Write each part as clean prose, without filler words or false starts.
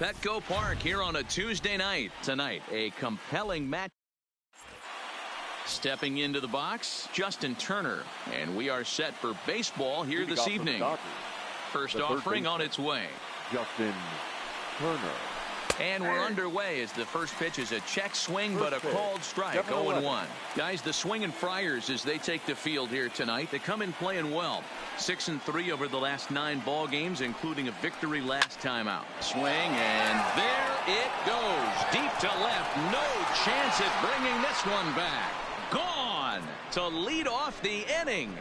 Petco Park here on a Tuesday night. Tonight, a compelling match. Stepping into the box, Justin Turner. And we are set for baseball here this evening. First offering on its way. Justin Turner. And we're underway as the first pitch is a check swing, but a called strike. 0-1. Guys, the swinging Friars as they take the field here tonight. They come in playing well. 6-3 over the last 9 ball games, including a victory last time out. Swing, and there it goes. Deep to left. No chance at bringing this one back. Gone to lead off the inning.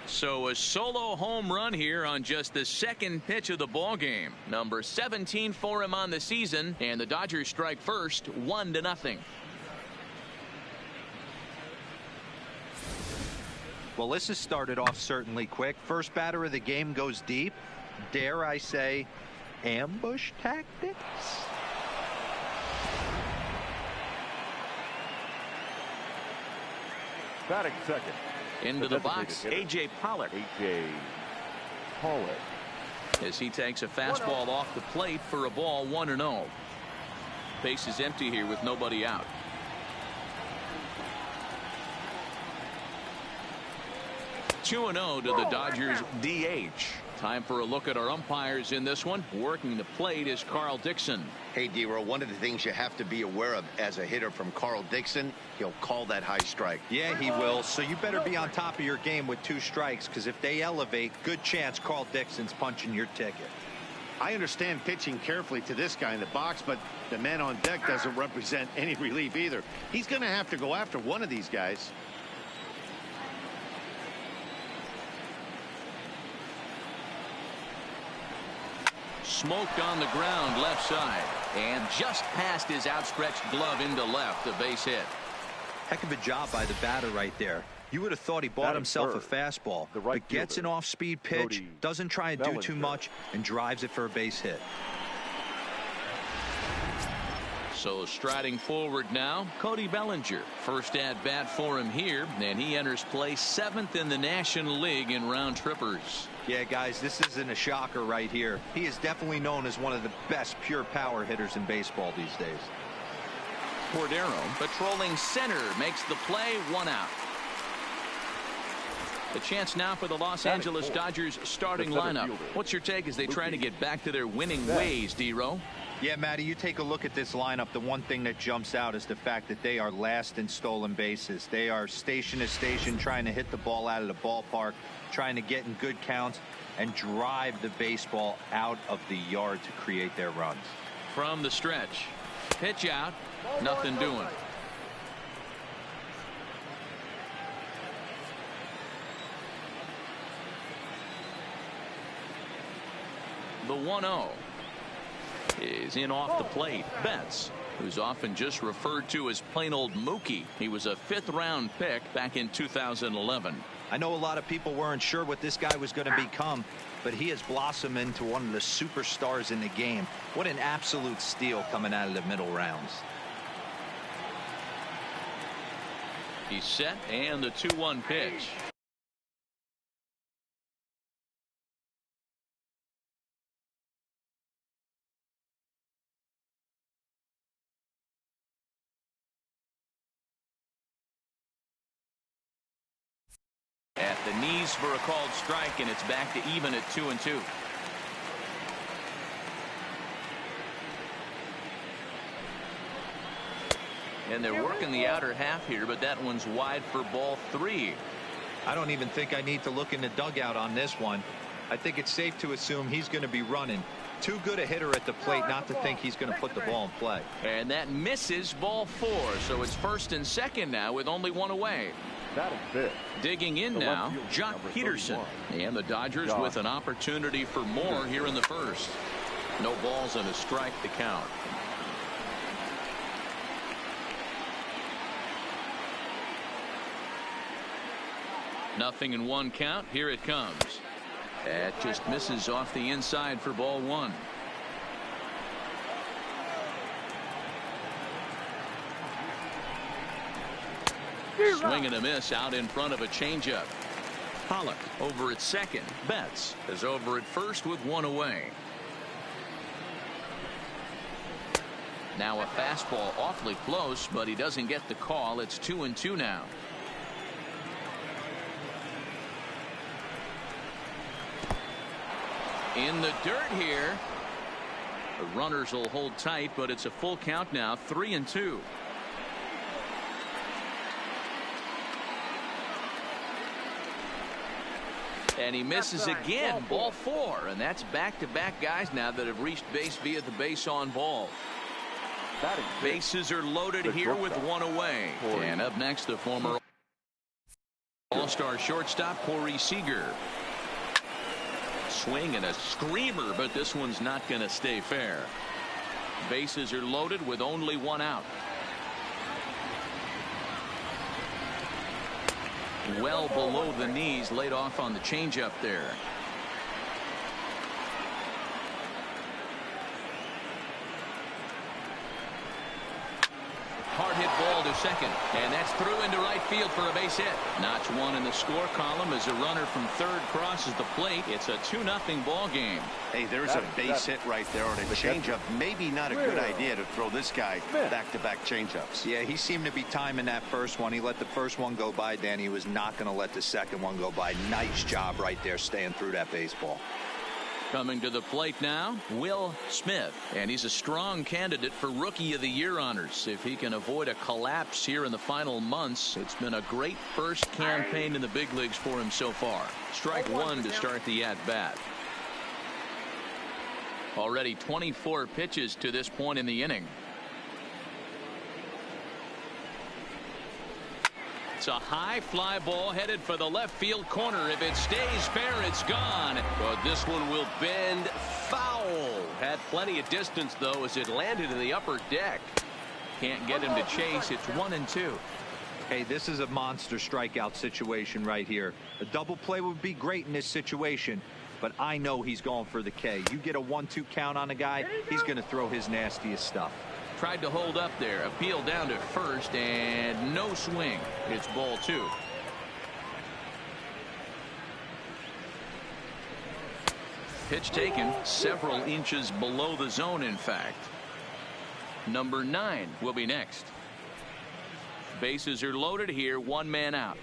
So a solo home run here on just the second pitch of the ball game. Number 17 for him on the season, and the Dodgers strike first, 1-0. Well, this has started off certainly quick. First batter of the game goes deep. Dare I say, ambush tactics? Batting second. Into the box, A.J. Pollock. A.J. Pollock. As he takes a fastball off the plate for a ball, 1-0. Base is empty here with nobody out. Two 2-0 to the Dodgers DH. Time for a look at our umpires in this one. Working the plate is Carl Dixon. Hey, D-Roll, one of the things you have to be aware of as a hitter from Carl Dixon, he'll call that high strike. Yeah, he will. So you better be on top of your game with 2 strikes, because if they elevate, good chance Carl Dixon's punching your ticket. I understand pitching carefully to this guy in the box, but the man on deck doesn't represent any relief either. He's going to have to go after one of these guys. Smoked on the ground left side, and just past his outstretched glove into left, a base hit. Heck of a job by the batter right there. You would have thought he bought himself a fastball, but gets an off-speed pitch, doesn't try and do too much, and drives it for a base hit. So striding forward now, Cody Bellinger. First at bat for him here, and he enters play 7th in the National League in round trippers. Yeah, guys, this isn't a shocker right here. He is definitely known as one of the best pure power hitters in baseball these days. Cordero patrolling center makes the play, 1 out. The chance now for the Los Angeles Dodgers starting lineup. What's your take as they try to get back to their winning ways, D-Row? Yeah, Matty, you take a look at this lineup. The one thing that jumps out is the fact that they are last in stolen bases. They are station to station trying to hit the ball out of the ballpark, trying to get in good counts and drive the baseball out of the yard to create their runs. From the stretch, pitch out, nothing doing. The 1-0 is in off the plate. Betts, who's often just referred to as plain old Mookie. He was a 5th round pick back in 2011. I know a lot of people weren't sure what this guy was going to become, but he has blossomed into one of the superstars in the game. What an absolute steal coming out of the middle rounds. He's set, and the 2-1 pitch. At the knees for a called strike, and it's back to even at 2-2. And they're working the outer half here, but that one's wide for ball 3. I don't even think I need to look in the dugout on this one. I think it's safe to assume he's going to be running. Too good a hitter at the plate not to think he's going to put the ball in play. And that misses ball 4, so it's 1st and 2nd now with only 1 away. Digging in now, Jock Peterson. And the Dodgers with an opportunity for more here in the 1st. No balls and a strike to count. Nothing in 1 count. Here it comes. That just misses off the inside for ball 1. Swing and a miss out in front of a changeup. Pollock over at second. Betts is over at first with one away. Now a fastball awfully close, but he doesn't get the call. It's 2-2 now. In the dirt here. The runners will hold tight, but it's a full count now. 3-2. And he misses again. Ball four. And that's back-to-back guys now that have reached base via the base on ball. Bases are loaded here with one away. And up next, the former All-Star shortstop, Corey Seager. Swing and a screamer, but this one's not going to stay fair. Bases are loaded with only one out. Well below the knees, laid off on the changeup there. Hard hit ball to second, and that's through into right field for a base hit. Notch one in the score column as a runner from third crosses the plate. It's a 2-0 ball game. Hey, there's a base hit right there on a changeup. Maybe not a good idea to throw this guy back-to-back changeups. Yeah, he seemed to be timing that first one. He let the first one go by, Dan. He was not going to let the second one go by. Nice job right there staying through that baseball. Coming to the plate now, Will Smith, and he's a strong candidate for Rookie of the Year honors. If he can avoid a collapse here in the final months, it's been a great first campaign in the big leagues for him so far. Strike one to start the at-bat. Already 24 pitches to this point in the inning. It's a high fly ball headed for the left field corner. If it stays fair, it's gone. But this one will bend foul. Had plenty of distance, though, as it landed in the upper deck. Can't get him to chase. It's 1-2. Hey, this is a monster strikeout situation right here. A double play would be great in this situation, but I know he's going for the K. You get a 1-2 count on a guy, he's going to throw his nastiest stuff. Tried to hold up there. Appeal down to first, and no swing. It's ball two. Pitch taken several inches below the zone, in fact. Number 9 will be next. Bases are loaded here. One man out.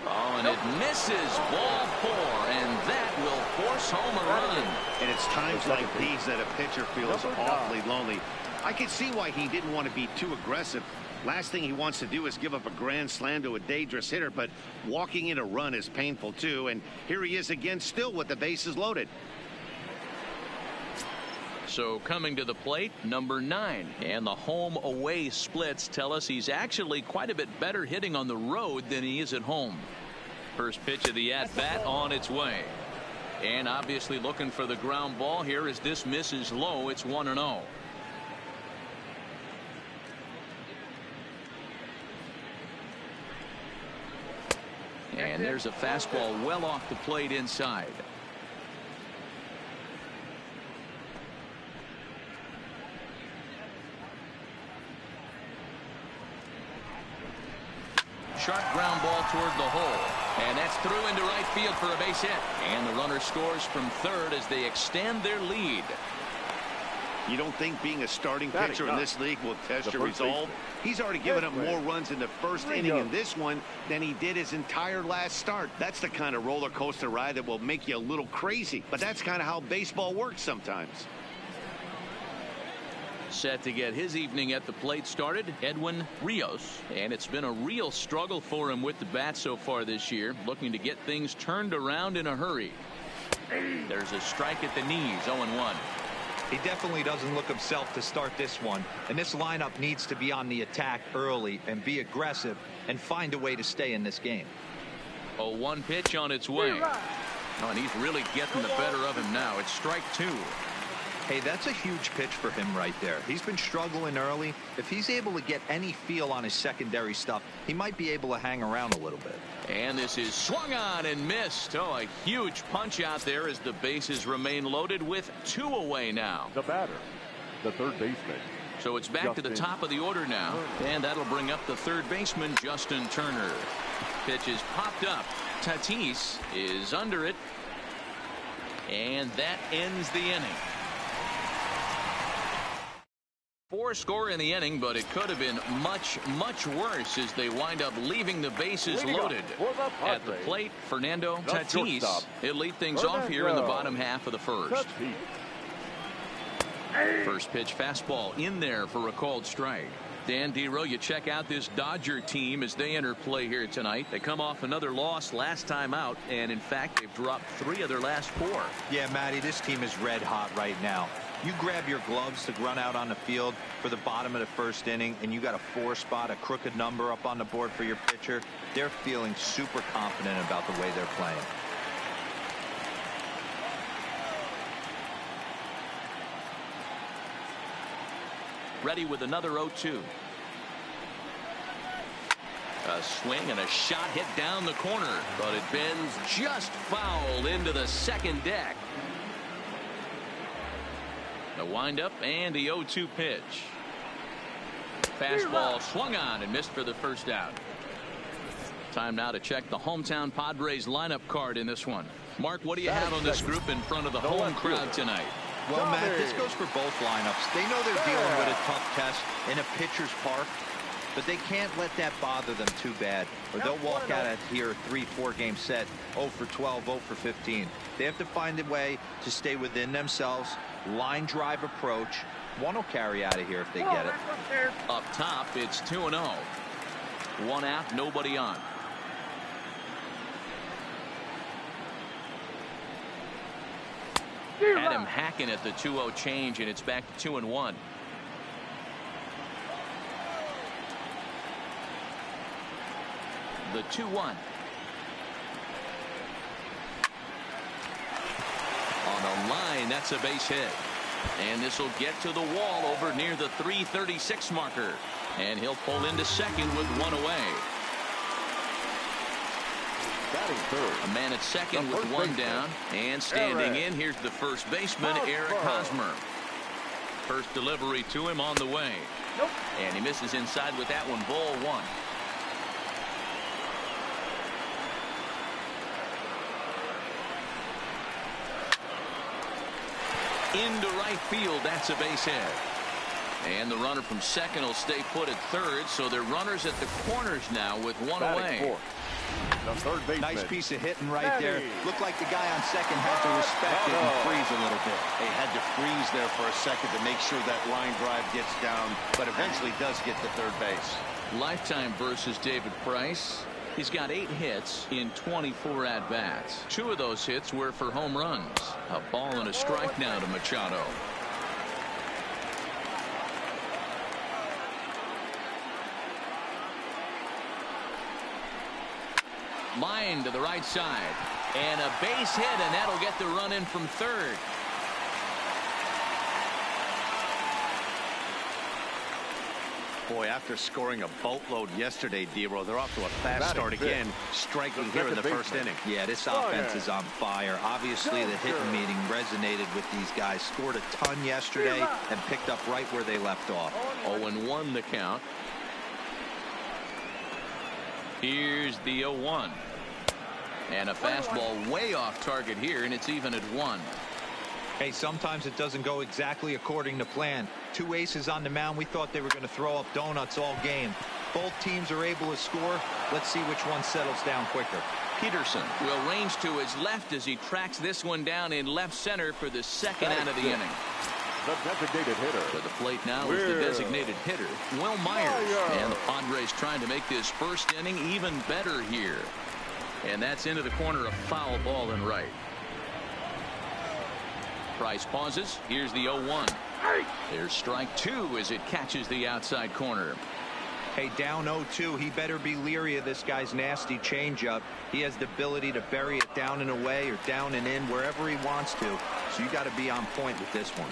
Oh, and it misses. Ball 4, and that will force home a run. And it's times like these that a pitcher feels awfully lonely. I can see why he didn't want to be too aggressive. Last thing he wants to do is give up a grand slam to a dangerous hitter, but walking in a run is painful too. And here he is again, still with the bases loaded. So coming to the plate, number 9, and the home away splits tell us he's actually quite a bit better hitting on the road than he is at home. First pitch of the at bat on its way, and obviously looking for the ground ball here as this misses low. It's 1-0. And there's a fastball well off the plate inside. Sharp ground ball toward the hole, and that's through into right field for a base hit, and the runner scores from third as they extend their lead. You don't think being a starting pitcher in this league will test your resolve? He's already given up more runs in the first inning in this one than he did his entire last start. That's the kind of roller coaster ride that will make you a little crazy, but that's kind of how baseball works sometimes. Set to get his evening at the plate started, Edwin Rios, and it's been a real struggle for him with the bat so far this year, looking to get things turned around in a hurry. There's a strike at the knees. 0-1. He definitely doesn't look himself to start this one, and this lineup needs to be on the attack early and be aggressive and find a way to stay in this game. 0-1 pitch on its way. Oh, and he's really getting the better of him now. It's strike 2. Hey, that's a huge pitch for him right there. He's been struggling early. If he's able to get any feel on his secondary stuff, he might be able to hang around a little bit. And this is swung on and missed. Oh, a huge punch out there as the bases remain loaded with 2 away now. The batter, the third baseman, So it's back to the top of the order now, and that'll bring up the third baseman, Justin Turner. Pitch is popped up. Tatis is under it, and that ends the inning. 4 score in the inning, but it could have been much, much worse as they wind up leaving the bases loaded. At the plate, Fernando Tatis. He'll lead things off here in the bottom half of the first. First pitch fastball in there for a called strike. Dan Dero, you check out this Dodger team as they enter play here tonight. They come off another loss last time out, and in fact they've dropped 3 of their last 4. Yeah, Matty, this team is red hot right now. You grab your gloves to run out on the field for the bottom of the first inning, and you got a 4 spot, a crooked number up on the board for your pitcher. They're feeling super confident about the way they're playing. Ready with another 0-2. A swing and a shot hit down the corner, but it bends just foul into the second deck. The windup and the 0-2 pitch. Fastball swung on and missed for the first out. Time now to check the hometown Padres lineup card in this one. Mark, what do you have on this group in front of the home crowd tonight? Well, Matt, this goes for both lineups. They know they're dealing with a tough test in a pitcher's park, but they can't let that bother them too bad, or they'll walk out of here a 3-4 game set 0 for 12, 0 for 15. They have to find a way to stay within themselves. Line drive approach. One will carry out of here if they get it. Up top, it's 2-0. 1 out, nobody on. Adam hacking at the 2-0 change, and it's back to 2-1. The 2-1. On a line, that's a base hit. And this will get to the wall over near the 336 marker. And he'll pull into second with 1 away. A man at second with 1 down. And standing in, here's the first baseman, Eric Hosmer. First delivery to him on the way. And he misses inside with that one, ball 1. Into right field, that's a base hit. And the runner from second will stay put at third, so they're runners at the corners now with 1 away. The third baseman. Nice piece of hitting right there. Looked like the guy on second had to respect it and freeze a little bit. They had to freeze there for a second to make sure that line drive gets down, but eventually does get to third base. Lifetime versus David Price. He's got 8 hits in 24 at-bats. 2 of those hits were for home runs. A ball and a strike now to Machado. Line to the right side. And a base hit, and that'll get the run in from third. Boy, after scoring a boatload yesterday, Dero, they're off to a fast start again, striking here in the first inning. Yeah, this offense is on fire. Obviously, the hitting meeting resonated with these guys. Scored a ton yesterday and picked up right where they left off. 0-1 the count. Here's the 0-1. And a fastball way off target here, and it's even at 1. Hey, sometimes it doesn't go exactly according to plan. 2 aces on the mound. We thought they were going to throw up donuts all game. Both teams are able to score. Let's see which one settles down quicker. Peterson will range to his left as he tracks this one down in left center for the second out of the inning. The designated hitter. To the plate now is the designated hitter, Will Myers. And the Padres trying to make this first inning even better here. And that's into the corner, a foul ball and right. Price pauses. Here's the 0-1. There's strike 2 as it catches the outside corner. Hey, down 0-2. He better be leery of this guy's nasty changeup. He has the ability to bury it down and away or down and in wherever he wants to. So you got to be on point with this one.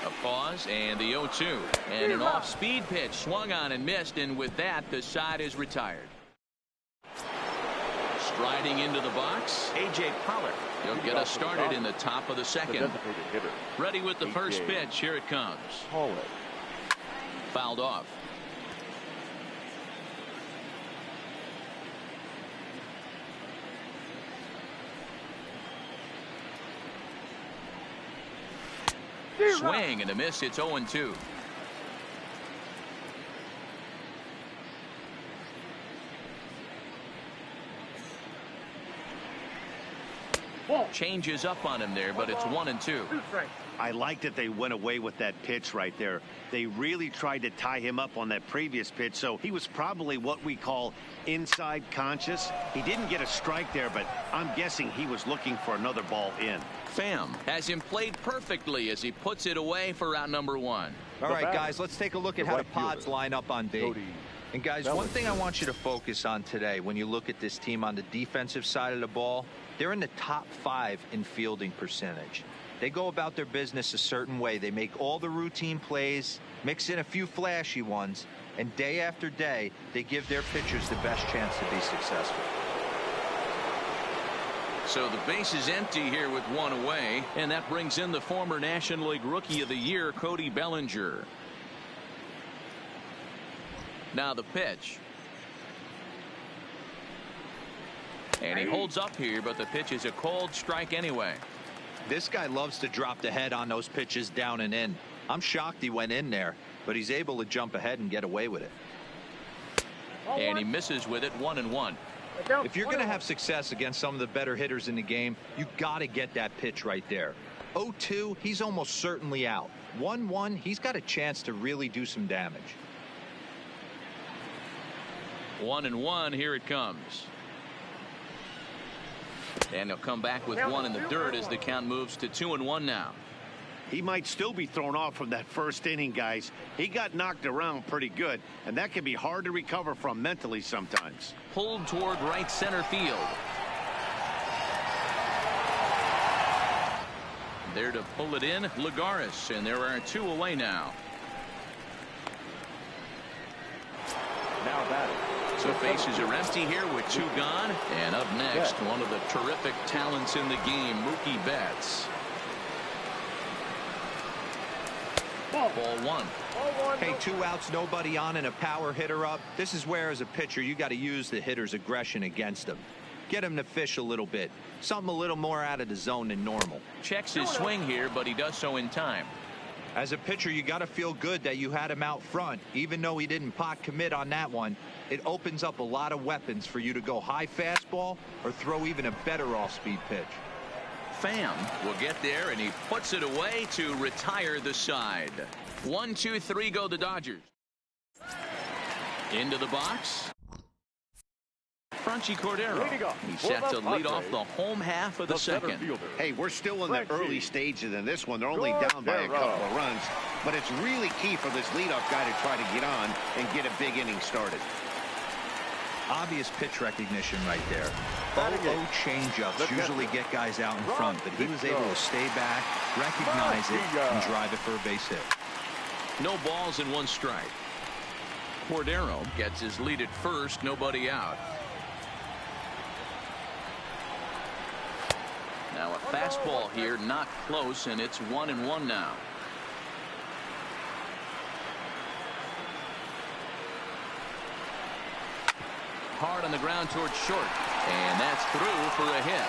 A pause and the 0-2. And an off-speed pitch swung on and missed. And with that, the side is retired. Riding into the box, A.J. Pollard. He'll get us started in the top of the second. Ready with the first pitch. Here it comes. Fouled off. Swing and a miss. It's 0-2. Changes up on him there, but it's 1-2. I like that they went away with that pitch right there. They really tried to tie him up on that previous pitch, so he was probably what we call inside conscious. He didn't get a strike there, but I'm guessing he was looking for another ball in. Pham has him played perfectly as he puts it away for out number 1. All right, guys, let's take a look at how the Pods line up on base. And, guys, one thing I want you to focus on today when you look at this team on the defensive side of the ball, they're in the top 5 in fielding percentage. They go about their business a certain way. They make all the routine plays, mix in a few flashy ones, and day after day, they give their pitchers the best chance to be successful. So the base is empty here with 1 away, and that brings in the former National League Rookie of the Year, Cody Bellinger. Now the pitch. And he holds up here, but the pitch is a cold strike anyway. This guy loves to drop the head on those pitches down and in. I'm shocked he went in there, but he's able to jump ahead and get away with it. And he misses with it, 1-1. If you're going to have success against some of the better hitters in the game, you got to get that pitch right there. 0-2, he's almost certainly out. 1-1, he's got a chance to really do some damage. 1-1, here it comes. And he'll come back with 1 in the dirt as the count moves to 2-1 now. He might still be thrown off from that first inning, guys. He got knocked around pretty good, and that can be hard to recover from mentally sometimes. Pulled toward right center field. There to pull it in, Lagares, and there are 2 away now. Now batting. So bases are empty here with 2 gone. And up next, one of the terrific talents in the game, Mookie Betts. Ball 1. Hey, 2 outs, nobody on, and a power hitter up. This is where, as a pitcher, you got to use the hitter's aggression against him. Get him to fish a little bit. Something a little more out of the zone than normal. Checks his swing here, but he does so in time. As a pitcher, you got to feel good that you had him out front. Even though he didn't pot commit on that one, it opens up a lot of weapons for you to go high fastball or throw even a better off-speed pitch. Pham will get there, and he puts it away to retire the side. 1, 2, 3 go the Dodgers. Into the box. Franchy Cordero. He's set to lead off the home half of the second. Hey, we're still in the early stages in this one. They're only down by a couple of runs, but it's really key for this leadoff guy to try to get on and get a big inning started. Obvious pitch recognition right there. 0-0 changeups usually get guys out in front, but he was able to stay back, recognize it, and drive it for a base hit. No balls and 1 strike. Cordero gets his lead at first, nobody out. Now a fastball here, not close, and it's 1-1 now. Hard on the ground towards short, and that's through for a hit.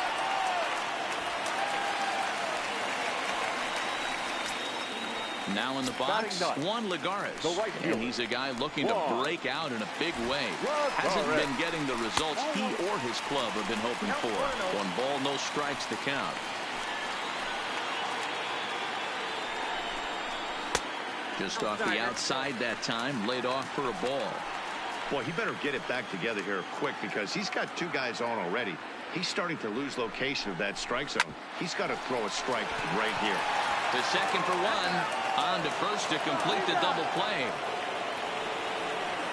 Now in the box, Juan Lagares, and he's a guy looking to break out in a big way. Hasn't been getting the results he or his club have been hoping for. 1 ball, no strikes to count. Just off the outside that time, laid off for a ball. Boy, he better get it back together here quick because he's got 2 guys on already. He's starting to lose location of that strike zone. He's got to throw a strike right here. To second for 1. On to first to complete the double play.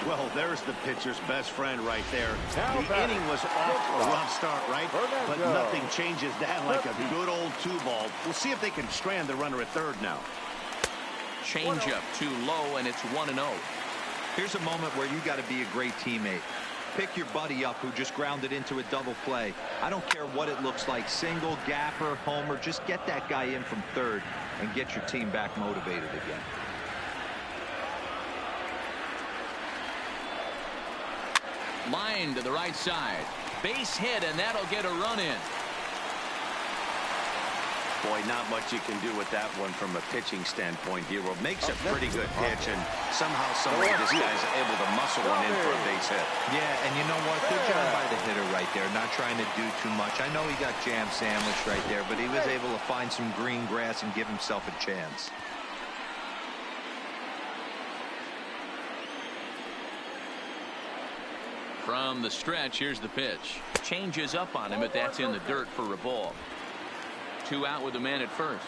Well, there's the pitcher's best friend right there. The inning was off to a rough start, right? But nothing changes that like a good old 2-ball. We'll see if they can strand the runner at third now. Change up too low, and it's 1-0. Here's a moment where you got to be a great teammate. pick your buddy up who just grounded into a double play. I don't care what it looks like, single, gapper, homer. Just get that guy in from third and get your team back motivated again. Line to the right side. Base hit, and that'll get a run in. Boy, not much you can do with that one from a pitching standpoint. Hero makes a pretty good pitch, and somehow, someway, this guy's able to muscle one in for a base hit. Yeah, and you know what? Good job by the hitter right there, not trying to do too much. I know he got jam sandwiched right there, but he was able to find some green grass and give himself a chance. From the stretch, here's the pitch. Changes up on him, but that's in the dirt for a ball. 2 out with the man at first.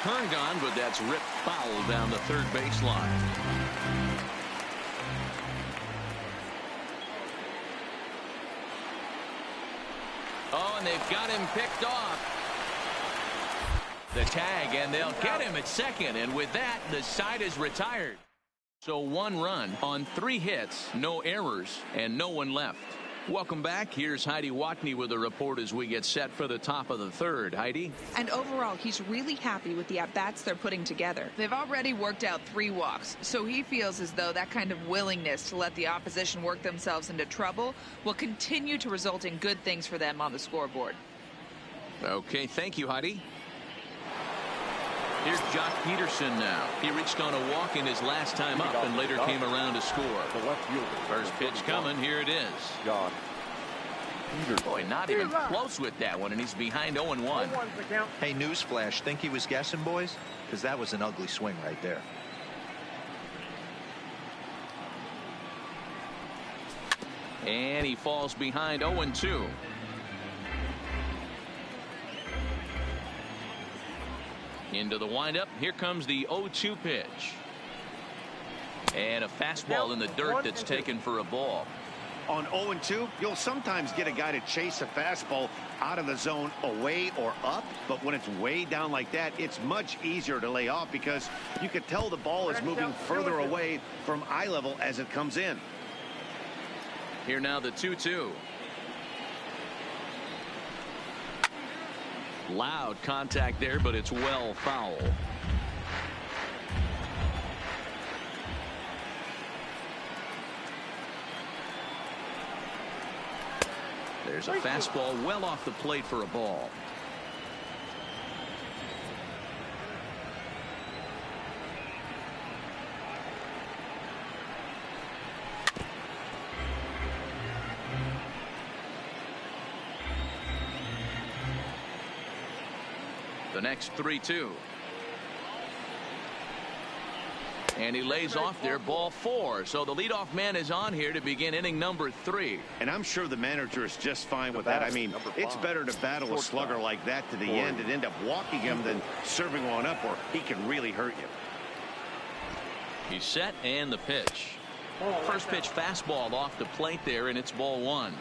Turned on, but that's ripped foul down the third baseline. Oh, and they've got him picked off. The tag, and they'll get him at second, and with that, the side is retired. So 1 run on 3 hits, no errors, and no one left. Welcome back. Here's Heidi Watney with a report as we get set for the top of the third. Heidi? And overall, he's really happy with the at-bats they're putting together. They've already worked out 3 walks, so he feels as though that kind of willingness to let the opposition work themselves into trouble will continue to result in good things for them on the scoreboard. Okay, thank you, Heidi. Here's Jock Peterson now. He reached on a walk in his last time up and later came around to score. First pitch coming. Here it is. Boy, not even close with that one, and he's behind 0-1. Hey, newsflash, think he was guessing, boys? Because that was an ugly swing right there. And he falls behind 0-2. Into the windup. Here comes the 0-2 pitch. And a fastball in the dirt that's taken for a ball. On 0-2, you'll sometimes get a guy to chase a fastball out of the zone away or up, but when it's way down like that, it's much easier to lay off because you can tell the ball is moving further away from eye level as it comes in. Here now the 2-2. Loud contact there, but it's well foul. There's a fastball well off the plate for a ball. The next 3-2. And he lays off there, ball 4. So the leadoff man is on here to begin inning number 3. And I'm sure the manager is just fine with that. I mean, it's better to battle a slugger like that to the end and end up walking him than serving one up, or he can really hurt you. He's set, and the pitch. First pitch fastball off the plate there, and it's ball 1.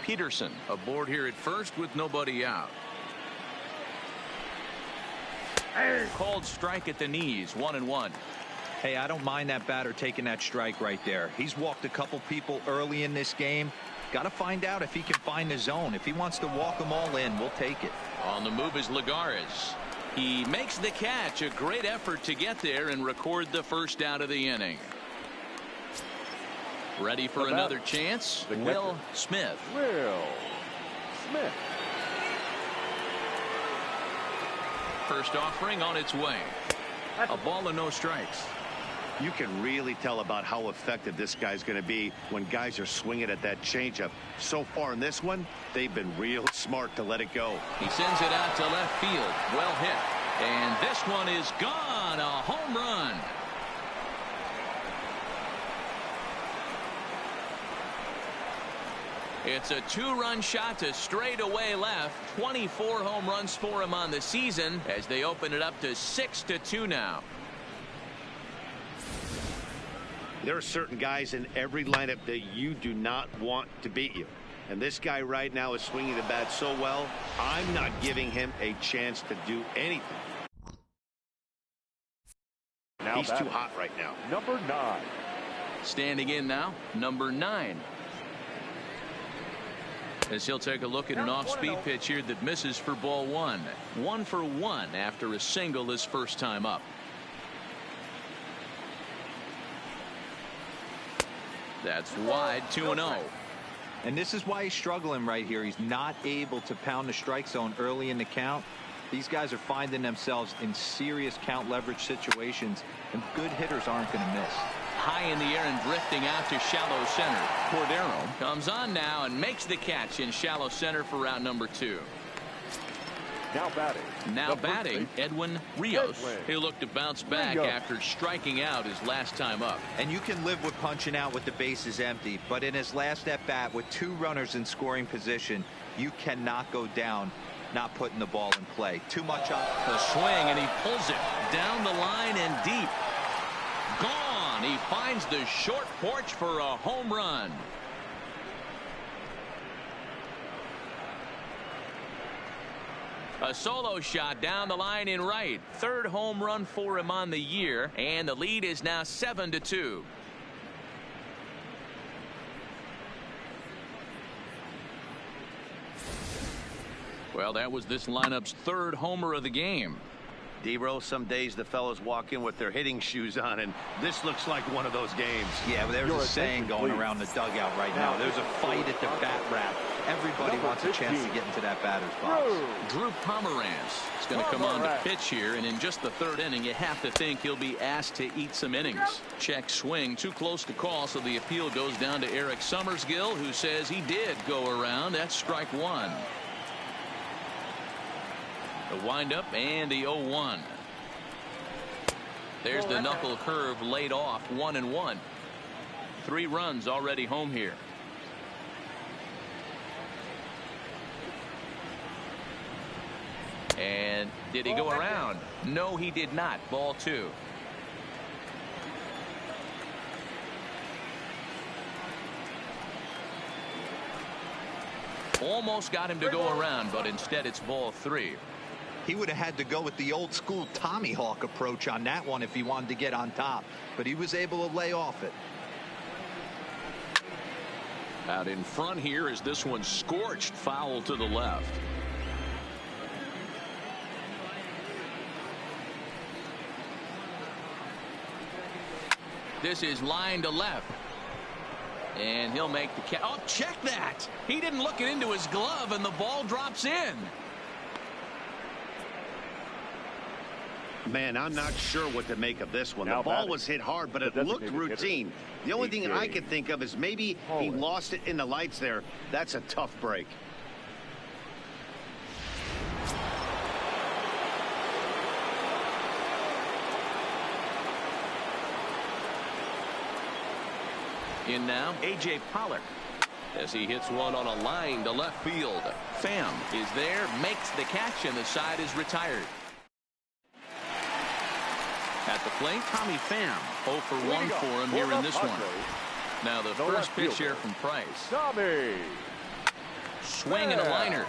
Peterson aboard here at first with nobody out. Called strike at the knees, 1-1. Hey, I don't mind that batter taking that strike right there. He's walked a couple people early in this game. Got to find out if he can find the zone. If he wants to walk them all in, we'll take it. On the move is Lagares. He makes the catch. A great effort to get there and record the first out of the inning. Ready for another chance. Will Smith. First offering on its way. A ball and no strikes. You can really tell about how effective this guy's going to be when guys are swinging at that changeup. So far in this one, they've been real smart to let it go. He sends it out to left field. Well hit. And this one is gone. A home run. It's a 2-run shot to straightaway left. 24 home runs for him on the season as they open it up to 6-2 now. There are certain guys in every lineup that you do not want to beat you. And this guy right now is swinging the bat so well, I'm not giving him a chance to do anything. He's too hot right now. Number 9. Standing in now, number 9. As he'll take a look at an off-speed pitch here that misses for ball 1. 1 for 1 after a single his first time up. That's wide, 2-0. And this is why he's struggling right here. He's not able to pound the strike zone early in the count. These guys are finding themselves in serious count leverage situations, and good hitters aren't going to miss. High in the air and drifting out to shallow center. Cordero comes on now and makes the catch in shallow center for round number 2. Now batting, Edwin Rios. He'll look to bounce back after striking out his last time up. And you can live with punching out with the bases empty, but in his last at bat with 2 runners in scoring position, you cannot go down not putting the ball in play. Too much on the swing, and he pulls it down the line and deep. Gone. He finds the short porch for a home run. A solo shot down the line in right. 3rd home run for him on the year, and the lead is now 7-2. Well, that was this lineup's 3rd homer of the game. D-Rose, some days the fellows walk in with their hitting shoes on, and this looks like one of those games. Yeah, but there's a saying going around the dugout right now. There's a fight at the bat rack. Everybody wants a chance to get into that batter's box. Drew Pomeranz is going to come on to pitch here, and in just the 3rd inning, you have to think he'll be asked to eat some innings. Check swing, too close to call, so the appeal goes down to Eric Summersgill, who says he did go around. That's strike 1. The windup and the 0-1. There's the knuckle curve laid off, 1-1. 3 runs already home here. And did he go around? No, he did not. Ball 2. Almost got him to go around, but instead it's ball 3. He would have had to go with the old school Tommy Hawk approach on that one if he wanted to get on top, but he was able to lay off it. Out in front here is this one scorched foul to the left. This is line to left. And he'll make the catch. Oh, check that. He didn't look it into his glove, and the ball drops in. Man, I'm not sure what to make of this one. The ball was hit hard, but it looked routine. The only thing I could think of is maybe he lost it in the lights there. That's a tough break. In now, A.J. Pollock, as he hits one on a line to left field. Pham is there, makes the catch, and the side is retired. At the plate, Tommy Pham, 0 for 1 for him here in this one. Now the first pitch here from Price. Swing and a liner.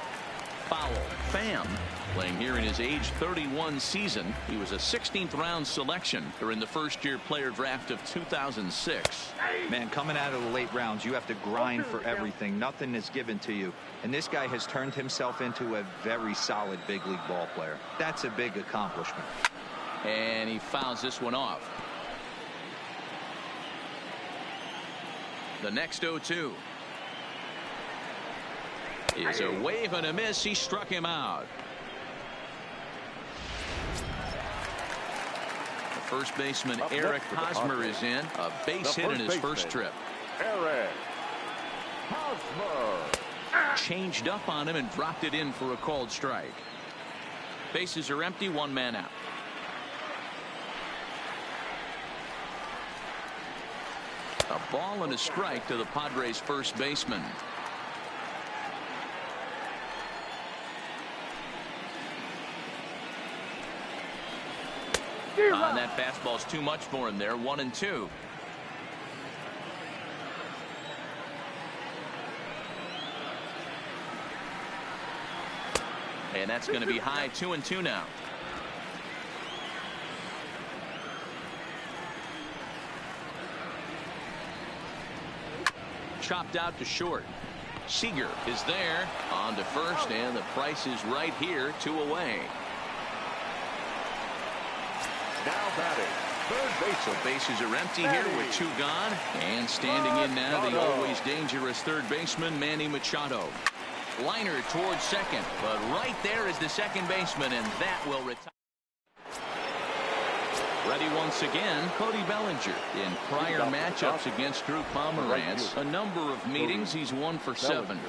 Foul. Pham playing here in his age 31 season. He was a 16th round selection during the first-year player draft of 2006. Man, coming out of the late rounds, you have to grind for everything. Nothing is given to you. And this guy has turned himself into a very solid big league ball player. That's a big accomplishment. And he fouls this one off. The next 0-2 is a wave and a miss. He struck him out. The first baseman Eric Hosmer is in. A base hit in his first trip. Eric Hosmer changed up on him and dropped it in for a called strike. Bases are empty, 1 man out. A ball and a strike to the Padres first baseman. And that fastball's too much for him there. 1-2. And that's going to be high. 2-2 now. chopped out to short. Seager is there on to first, and the price is right here, 2 away. Now batting, third base. So bases are empty here with 2 gone. And standing in now, the always dangerous third baseman, Manny Machado. Liner towards second, but right there is the second baseman, and that will retire. Ready once again, Cody Bellinger. In prior matchups against Drew Pomeranz, a number of meetings, he's 1 for 7.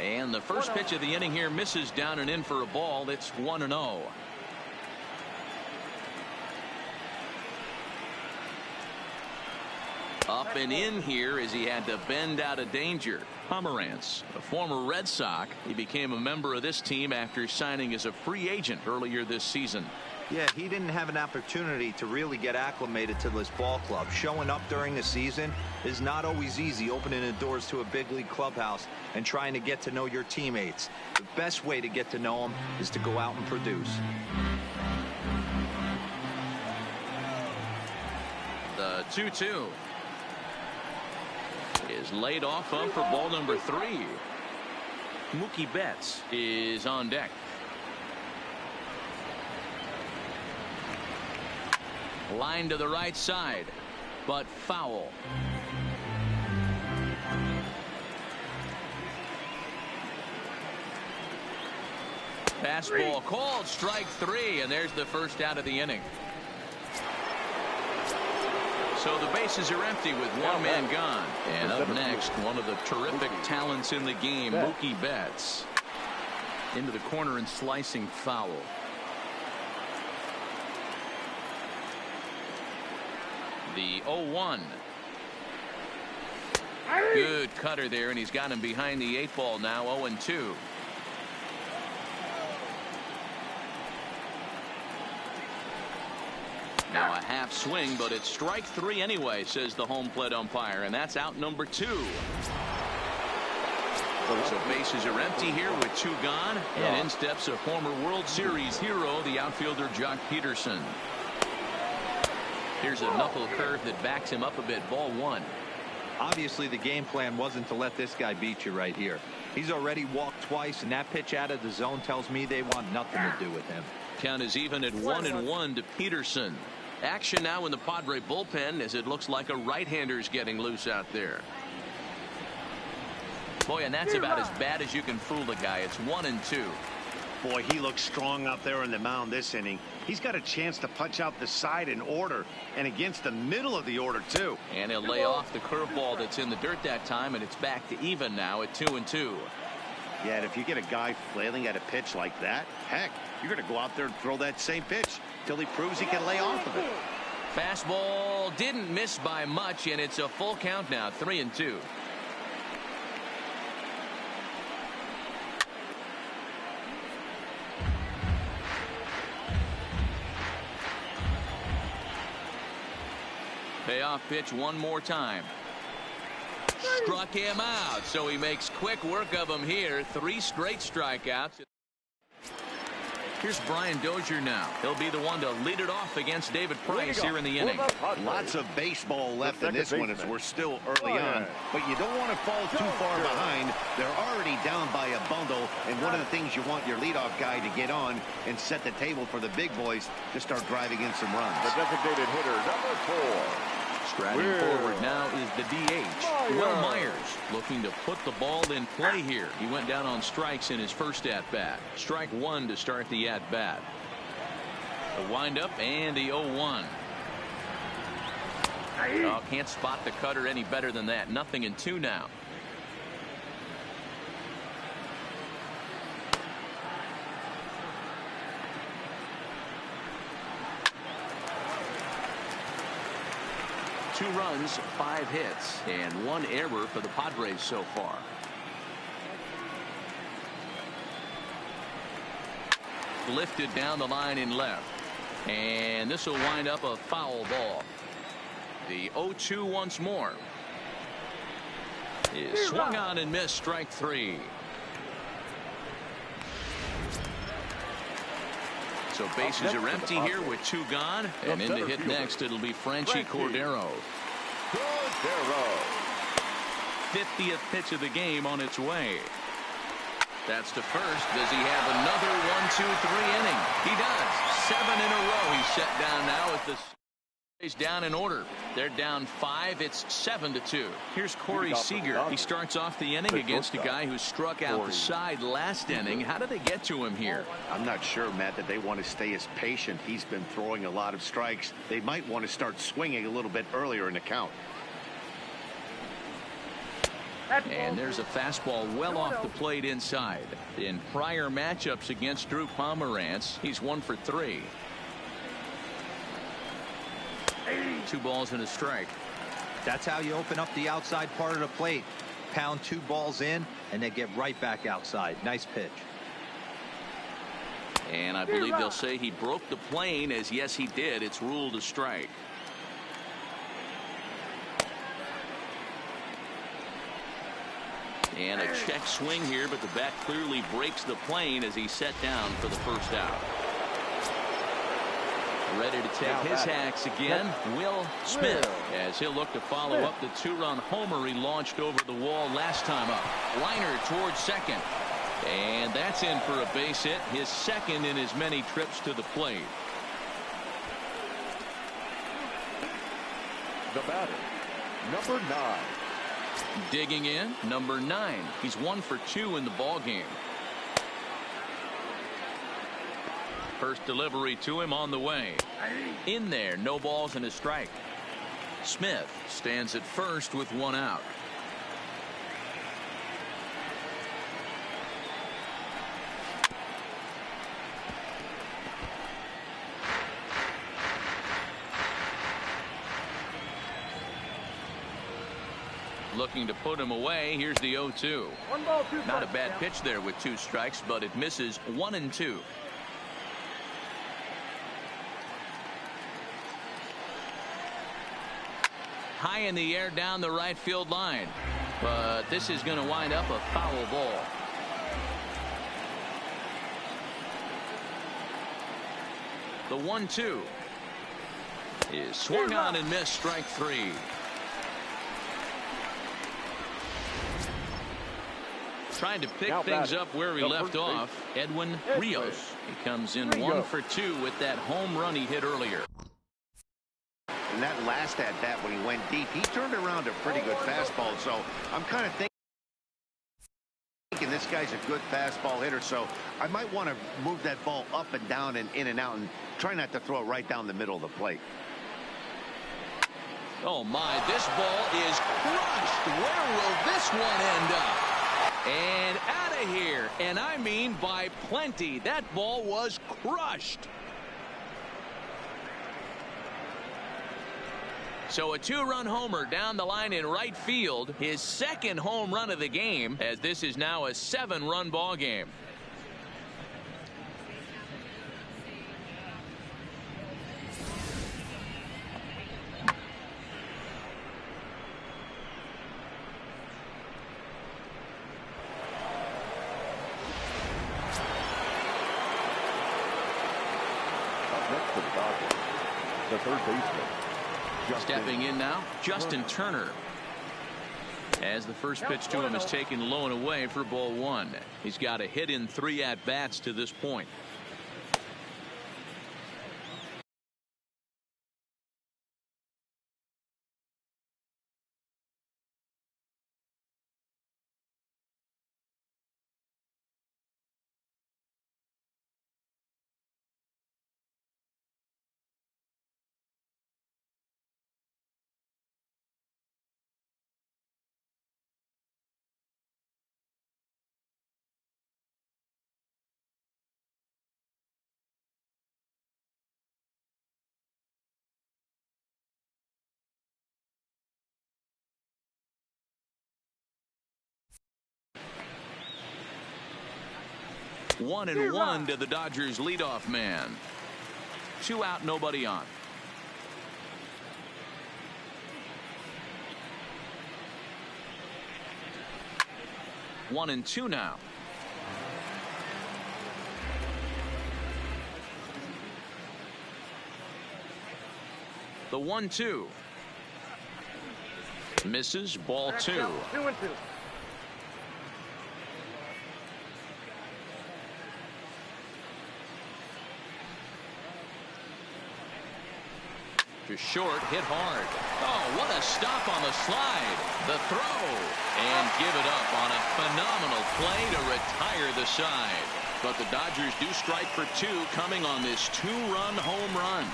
And the first pitch of the inning here misses down and in for a ball. It's 1-0. Up and in here as he had to bend out of danger. Pomeranz, a former Red Sox, he became a member of this team after signing as a free agent earlier this season. Yeah, he didn't have an opportunity to really get acclimated to this ball club. Showing up during the season is not always easy, opening the doors to a big league clubhouse and trying to get to know your teammates. The best way to get to know them is to go out and produce. The 2-2 is laid off of for ball number 3. Mookie Betts is on deck. Line to the right side, but foul. Fastball called, strike 3, and there's the first out of the inning. So the bases are empty with 1 man gone. And up next, one of the terrific talents in the game, Mookie Betts. Into the corner and slicing foul. The 0-1. Good cutter there, and he's got him behind the 8 ball now. 0-2. Now a half swing, but it's strike 3 anyway, says the home plate umpire, and that's out number 2. So bases are empty here with 2 gone, and in steps a former World Series hero, the outfielder Jock Peterson. Here's a knuckle curve that backs him up a bit. Ball 1. Obviously, the game plan wasn't to let this guy beat you right here. He's already walked twice, and that pitch out of the zone tells me they want nothing to do with him. Count is even at 1-1 to Peterson. Action now in the Padre bullpen as it looks like a right-hander's getting loose out there. Boy, and that's about as bad as you can fool the guy. It's 1-2. Boy, he looks strong out there on the mound this inning. He's got a chance to punch out the side in order, and against the middle of the order, too. And he'll lay off the curveball that's in the dirt that time, and it's back to even now at 2-2. Yeah, and if you get a guy flailing at a pitch like that, heck, you're going to go out there and throw that same pitch till he proves he can lay off of it. Fastball didn't miss by much, and it's a full count now, 3-2. Payoff pitch one more time. Struck him out, so he makes quick work of him here. 3 straight strikeouts. Here's Brian Dozier now. He'll be the one to lead it off against David Price here in the inning. Lots of baseball left in this one as we're still early on, but you don't want to fall too far behind. They're already down by a bundle, and one of the things you want your leadoff guy to get on and set the table for the big boys to start driving in some runs. The designated hitter, number 4. Striding forward now is the DH. Will Myers looking to put the ball in play here. He went down on strikes in his first at-bat. Strike 1 to start the at-bat. The windup and the 0-1. Oh, can't spot the cutter any better than that. 0-2 now. Two runs, 5 hits, and 1 error for the Padres so far. Lifted down the line in left, and this will wind up a foul ball. The 0-2 once more. Is swung on and missed, strike 3. So bases are empty here with 2 gone, and in to hit next it'll be Franchy Cordero. 50th pitch of the game on its way. That's to first. Does he have another 1-2-3 inning? He does. 7 in a row. He's set down now with the Padres down in order. They're down 5. It's 7-2. Here's Corey Seager. He starts off the inning against a guy who struck out the side last inning. How did they get to him here? I'm not sure, Matt, that they want to stay as patient. He's been throwing a lot of strikes. They might want to start swinging a little bit earlier in the count. And there's a fastball well off the plate inside. In prior matchups against Drew Pomerantz, he's 1 for 3. 2 balls and a strike. That's how you open up the outside part of the plate. Pound 2 balls in, and they get right back outside. Nice pitch. And I believe they'll say he broke the plane, as yes, he did. It's ruled a strike. And a check swing here, but the bat clearly breaks the plane as he's set down for the first out. Ready to take his hacks again, Will Smith, as he'll look to follow up the 2-run homer he launched over the wall last time up. Liner towards second. And that's in for a base hit, his second in as many trips to the plate. The batter, number 9. Digging in, number 9. He's 1 for 2 in the ball game. First delivery to him on the way. In there, no balls and a strike. Smith stands at first with 1 out. Looking to put him away. Here's the 0-2. Not a bad pitch there with 2 strikes, but it misses 1 and 2. High in the air down the right field line, but this is going to wind up a foul ball. The 1-2 is swung on and missed. Strike 3. Trying to pick things up where he left off. Edwin Rios. He comes in 1 for 2 with that home run he hit earlier. And that last at bat when he went deep, he turned around a pretty good fastball. So I'm kind of thinking this guy's a good fastball hitter. So I might want to move that ball up and down and in and out and try not to throw it right down the middle of the plate. Oh my, this ball is crushed. Where will this one end up? And out of here, and I mean by plenty. That ball was crushed. So a 2-run homer down the line in right field, his second home run of the game, as this is now a 7-run ball game. The third baseman. Stepping in now, Justin Turner. As the first pitch to him is taken low and away for ball 1. He's got a hit in 3 at-bats to this point. One and one to the Dodgers leadoff man. 2 out, nobody on. One and 2 now. The 1-2. Misses. Ball 2. 2-2. To short, hit hard. Oh, what a stop on the slide. The throw. And give it up on a phenomenal play to retire the side. But the Dodgers do strike for 2 coming on this 2-run home run.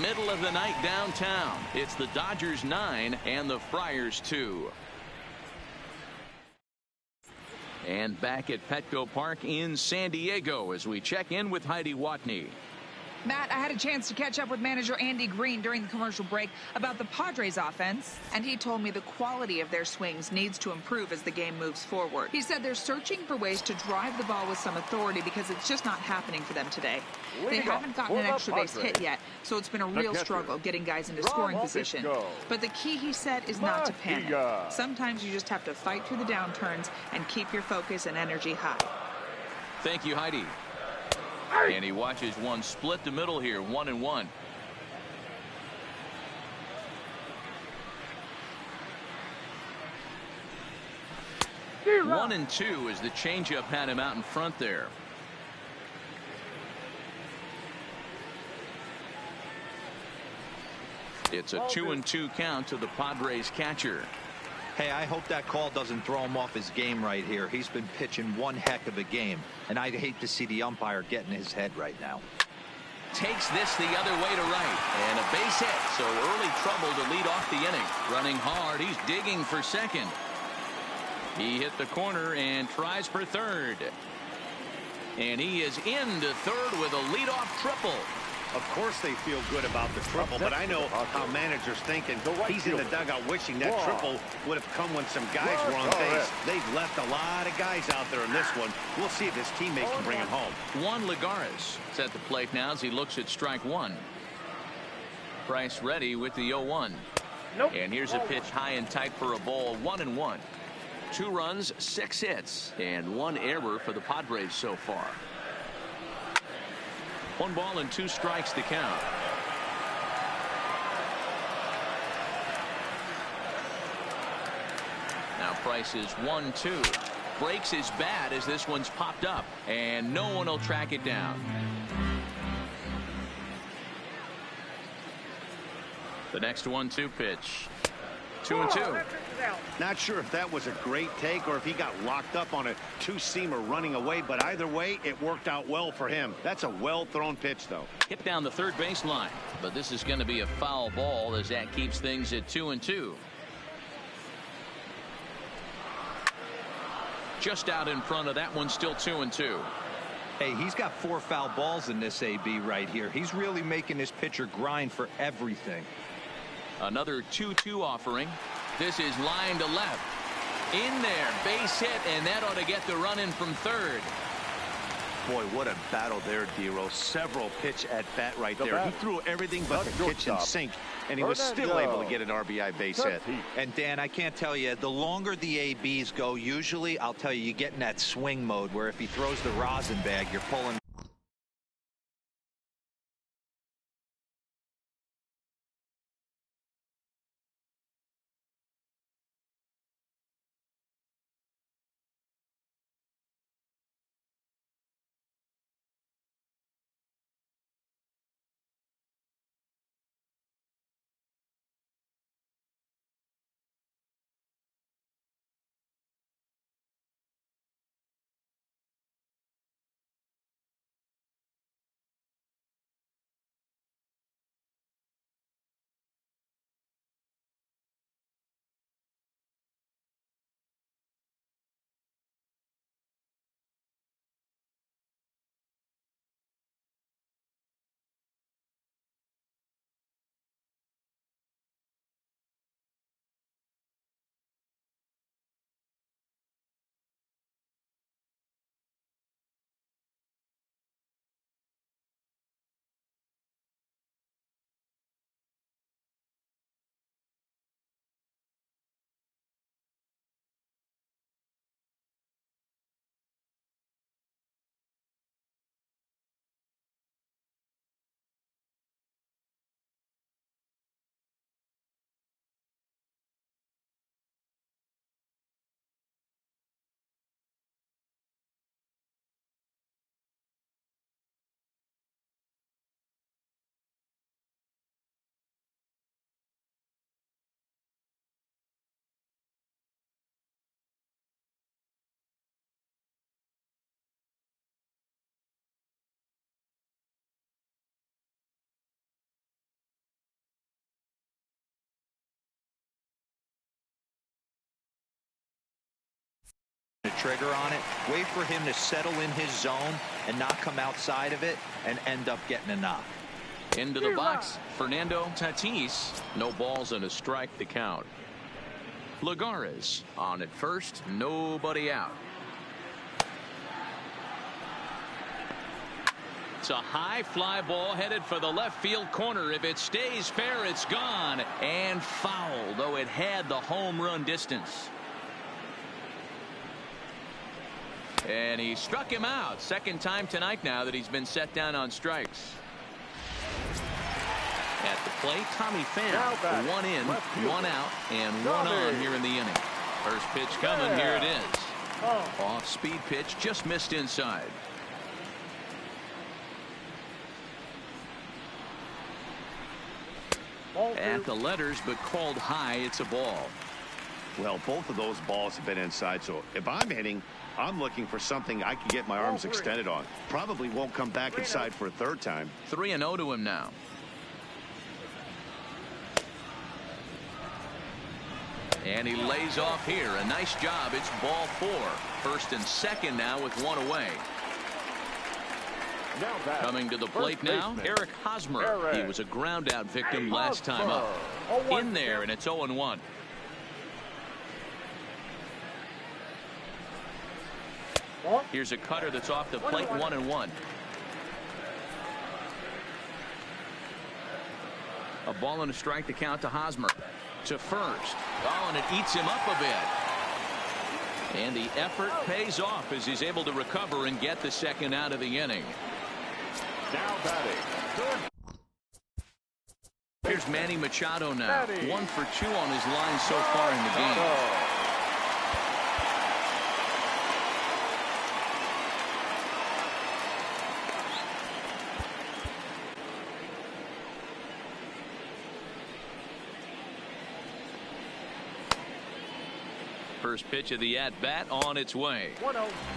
Middle of the night downtown. It's the Dodgers 9 and the Friars 2. And back at Petco Park in San Diego as we check in with Heidi Watney. Matt, I had a chance to catch up with manager Andy Green during the commercial break about the Padres offense, and he told me the quality of their swings needs to improve as the game moves forward. He said they're searching for ways to drive the ball with some authority because it's just not happening for them today. They haven't gotten an extra base hit yet, so it's been a real struggle getting guys into scoring position. But the key, he said, is not to panic. Sometimes you just have to fight through the downturns and keep your focus and energy high. Thank you, Heidi. And he watches one split the middle here, 1-1. One and 2 as the changeup had him out in front there. It's a 2-2 count to the Padres catcher. Hey, I hope that call doesn't throw him off his game right here. He's been pitching one heck of a game, and I'd hate to see the umpire get in his head right now. Takes this the other way to right, and a base hit, so early trouble to lead off the inning. Running hard, he's digging for second. He hit the corner and tries for third. And he is into third with a leadoff triple. Of course they feel good about the triple, but I know how managers thinking. He's in the dugout wishing that triple would have come when some guys were on base. They've left a lot of guys out there in this one. We'll see if his teammate can bring him home. Juan Lagares is at the plate now as he looks at strike 1. Price ready with the 0-1. And here's a pitch high and tight for a ball, 1-1. 2 runs, 6 hits, and 1 error for the Padres so far. 1 ball and 2 strikes to count. Now Price is 1-2. Breaks his bat as this one's popped up, and no one will track it down. The next 1-2 pitch. 2-2. Not sure if that was a great take or if he got locked up on a 2-seamer running away, but either way, it worked out well for him. That's a well-thrown pitch, though. Hit down the third baseline, but this is going to be a foul ball as that keeps things at 2-2. Just out in front of that one, still 2-2. Hey, he's got 4 foul balls in this AB right here. He's really making his pitcher grind for everything. Another 2-2 offering. This is line to left. In there, base hit, and that ought to get the run in from third. Boy, what a battle there, Dero. Several pitch at bat right there. He threw everything but the kitchen sink, and he was still able to get an RBI base hit. And Dan, I can't tell you, the longer the ABs go, usually, I'll tell you, you get in that swing mode where if he throws the rosin bag, you're pulling the trigger on it. Wait for him to settle in his zone and not come outside of it and end up getting a knock. Into the box, Fernando Tatis. No balls and a strike to count. Lagares on at first, nobody out. It's a high fly ball headed for the left field corner. If it stays fair, it's gone and foul, though it had the home run distance. And he struck him out. Second time tonight now that he's been set down on strikes. At the plate, Tommy Pham. One in, one out, and one on here in the inning. First pitch coming. Here it is. Off speed pitch, just missed inside. At the letters, but called high. It's a ball. Well, both of those balls have been inside, so if I'm hitting, I'm looking for something I can get my arms extended on. Probably won't come back inside for a third time. 3-0 to him now. And he lays off here. A nice job. It's ball 4. First and second now with one away. Coming to the plate now, Eric Hosmer. He was a ground out victim last time up. In there, and it's 0-1. Here's a cutter that's off the plate. 1-1. A ball and a strike to count to Hosmer. To first. Oh, and it eats him up a bit. And the effort pays off as he's able to recover and get the second out of the inning. Now batting. Here's Manny Machado now. 1 for 2 on his line so far in the game. First pitch of the at-bat on its way.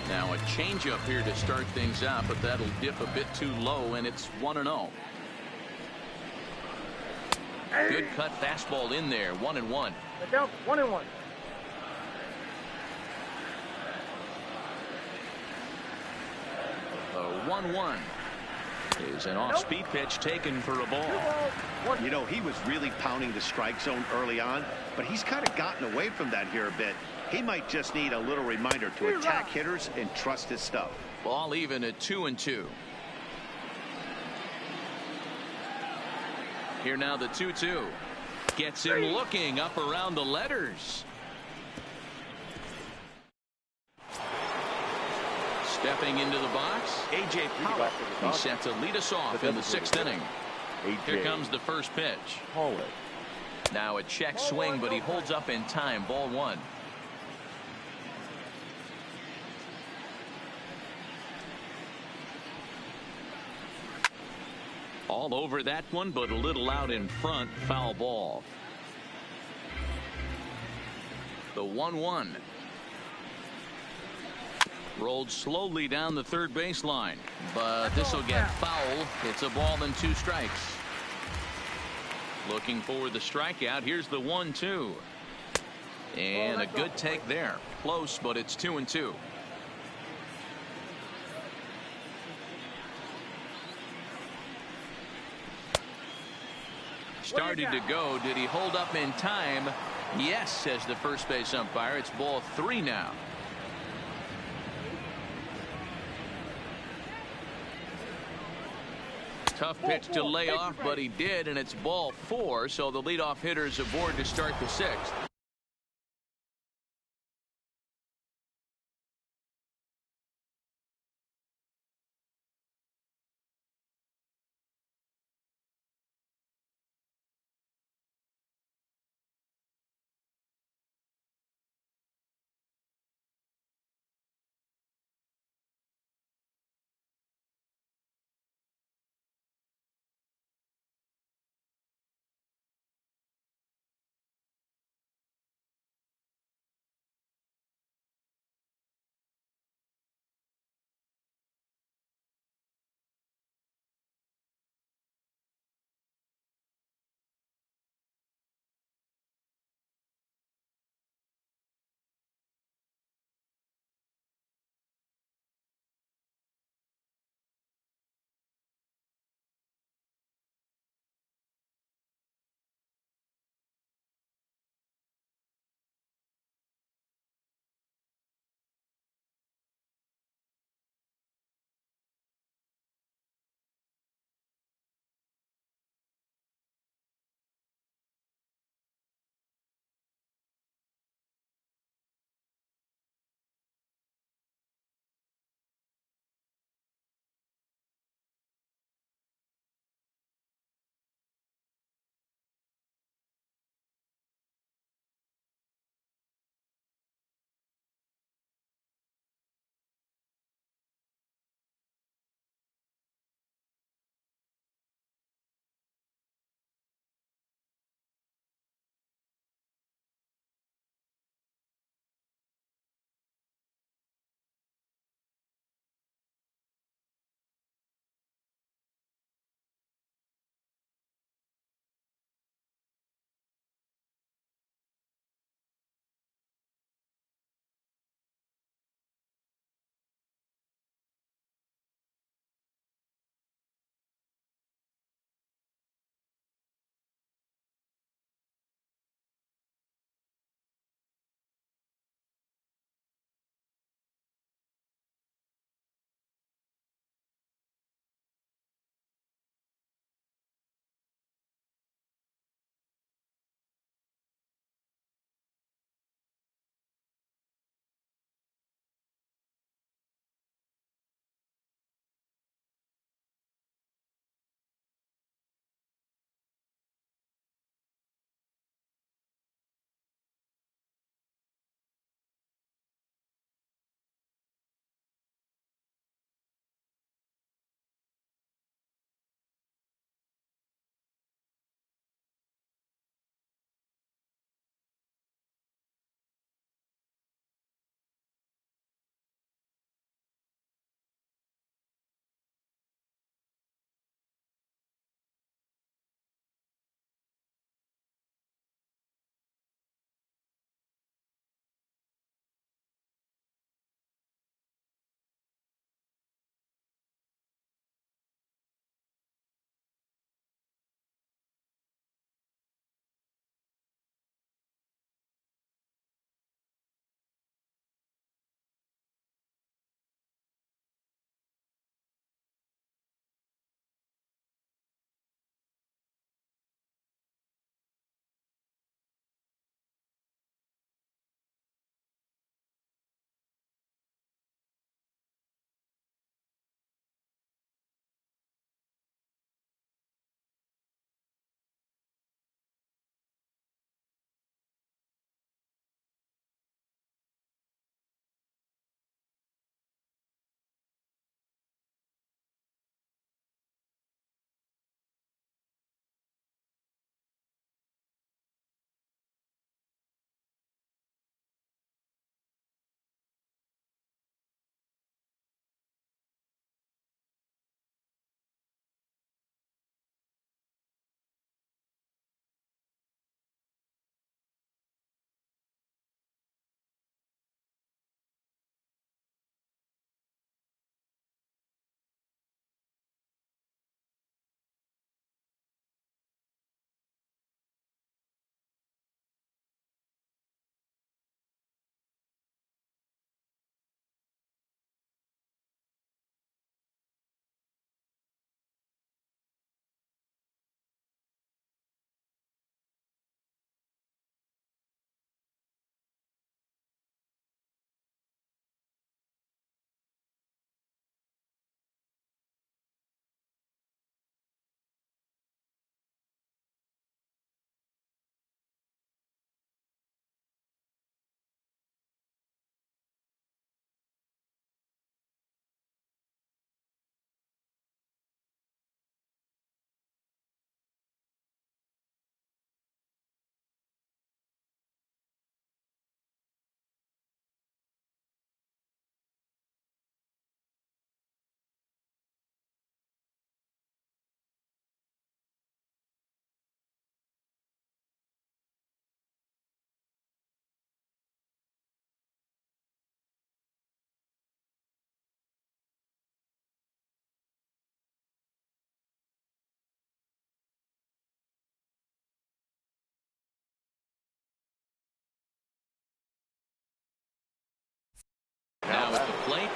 Now a changeup here to start things out, but that'll dip a bit too low, and it's 1-0. Good cut fastball in there. 1-1. 1-1. The 1-1 is an off-speed pitch taken for a ball. You know, he was really pounding the strike zone early on, but he's kind of gotten away from that here a bit. He might just need a little reminder to attack hitters and trust his stuff. Ball even at 2-2. Here now the 2-2. Gets him looking up around the letters. Stepping into the box, A.J. Pollock. He's set to lead us off in the 6th inning. Here comes the first pitch. Now a check swing, but he holds up in time. Ball 1. All over that one, but a little out in front. Foul ball. The 1-1. Rolled slowly down the third baseline, but this will get foul. It's a ball and 2 strikes. Looking for the strikeout. Here's the 1-2. And a good take there. Close, but it's 2-2. Started to go. Did he hold up in time? Yes, says the first base umpire. It's ball 3 now. Tough pitch to lay off, but he did, and it's ball 4, so the leadoff hitter is aboard to start the 6th.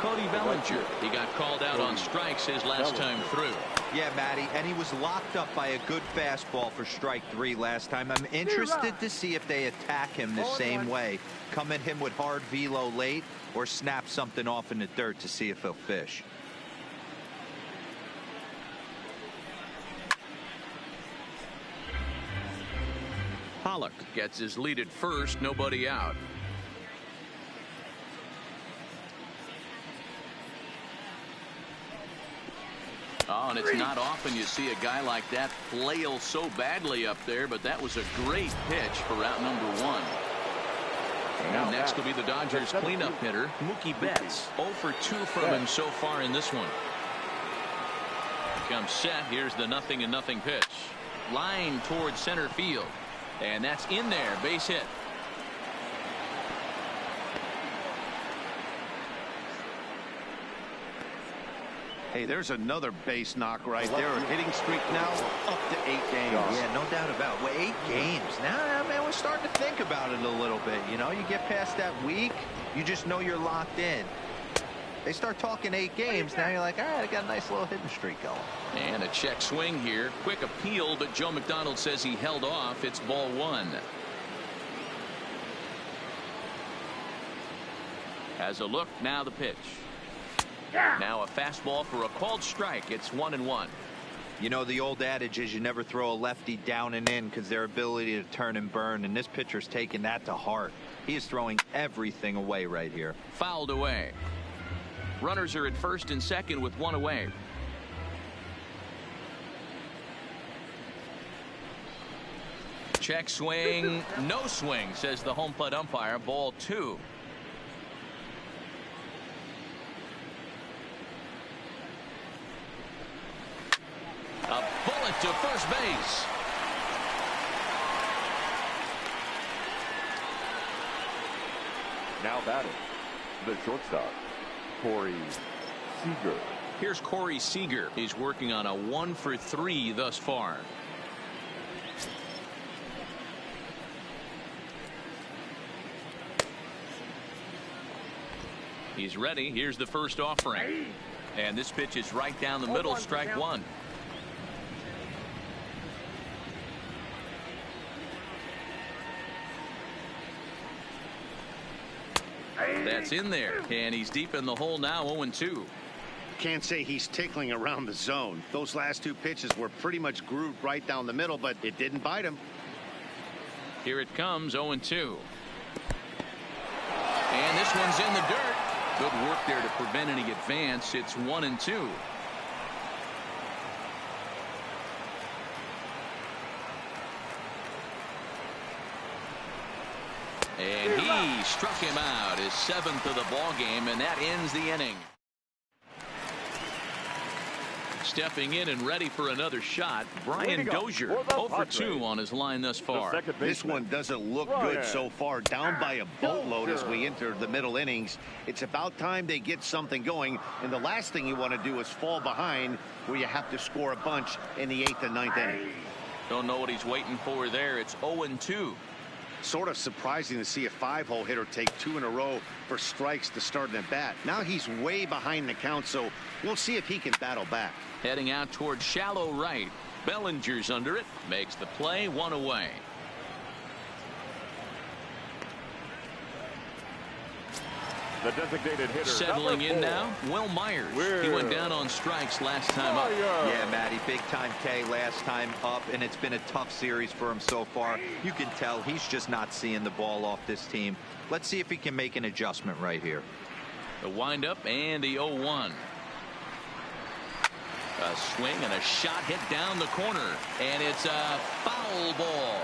Cody Bellinger. He got called out on strikes his last time through. Yeah, Matty, and he was locked up by a good fastball for strike 3 last time. I'm interested to see if they attack him the same way. Come at him with hard velo late or snap something off in the dirt to see if he'll fish. Pollock gets his lead at first, nobody out. Oh, and it's not often you see a guy like that flail so badly up there, but that was a great pitch for out number 1. And next will be the Dodgers cleanup hitter, Mookie Betts. 0 for 2 from him so far in this one. Comes set. Here's the 0-0 pitch. Line towards center field. And that's in there. Base hit. Hey, there's another base knock right there. A hitting streak now up to 8 games. Yeah, no doubt about it. Well, 8 games. Now, man, we're starting to think about it a little bit. You know, you get past that week, you just know you're locked in. They start talking 8 games. Now you're like, all right, I got a nice little hitting streak going. And a check swing here. Quick appeal, but Joe McDonald says he held off. It's ball 1. Has a look. Now the pitch. Now a fastball for a called strike. It's 1-1. You know, the old adage is you never throw a lefty down and in because their ability to turn and burn, and this pitcher's taking that to heart. He is throwing everything away right here. Fouled away. Runners are at first and second with 1 away. Check swing. No swing, says the home plate umpire. Ball 2. A bullet to first base. Now batting, the shortstop, Corey Seager. Here's Corey Seager. He's working on a 1 for 3 thus far. He's ready. Here's the first offering. And this pitch is right down the middle. Strike 1. That's in there, and he's deep in the hole now. 0-2. Can't say he's tickling around the zone. Those last 2 pitches were pretty much grooved right down the middle, but it didn't bite him. Here it comes. 0-2. And this one's in the dirt. Good work there to prevent any advance. It's 1-2. And he struck him out, his 7th of the ball game, and that ends the inning. Stepping in and ready for another shot, Brian Dozier. 0 for 2 on his line thus far. This one doesn't look good so far. Down by a boatload as we enter the middle innings. It's about time they get something going, and the last thing you want to do is fall behind where you have to score a bunch in the 8th and 9th inning. Don't know what he's waiting for there. It's 0-2. Sort of surprising to see a 5-hole hitter take 2 in a row for strikes to start an at bat. Now he's way behind the count, so we'll see if he can battle back. Heading out towards shallow right. Bellinger's under it. Makes the play. 1 away. The designated hitter. Settling in now, Will Myers. He went down on strikes last time up. Yeah, Matty, big time K last time up, and it's been a tough series for him so far. You can tell he's just not seeing the ball off this team. Let's see if he can make an adjustment right here. The windup and the 0-1. A swing and a shot hit down the corner, and it's a foul ball.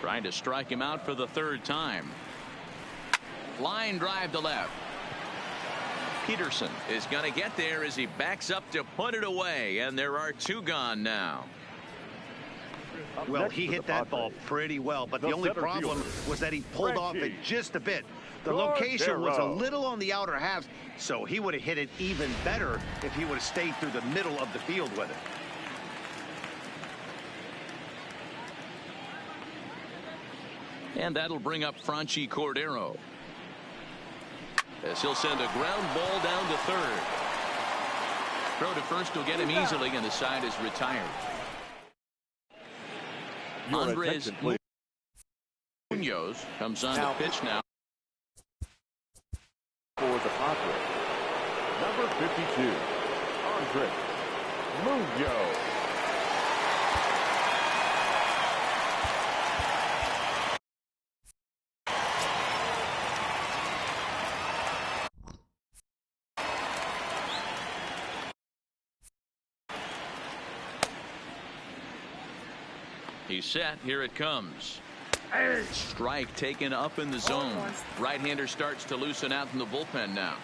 Trying to strike him out for the 3rd time. Line drive to left. Peterson is going to get there as he backs up to put it away, and there are 2 gone now. Well, he hit that ball pretty well, but the only problem was that he pulled off it just a bit. The location was a little on the outer half, so he would have hit it even better if he would have stayed through the middle of the field with it. And that'll bring up Franchy Cordero. as he'll send a ground ball down to third. Throw to first will get him easily, and the side is retired. Andres Munoz comes on the pitch now. For the Padres, number 52, Andres Munoz. He's set. Here it comes. Strike taken up in the zone. Right-hander starts to loosen out in the bullpen now.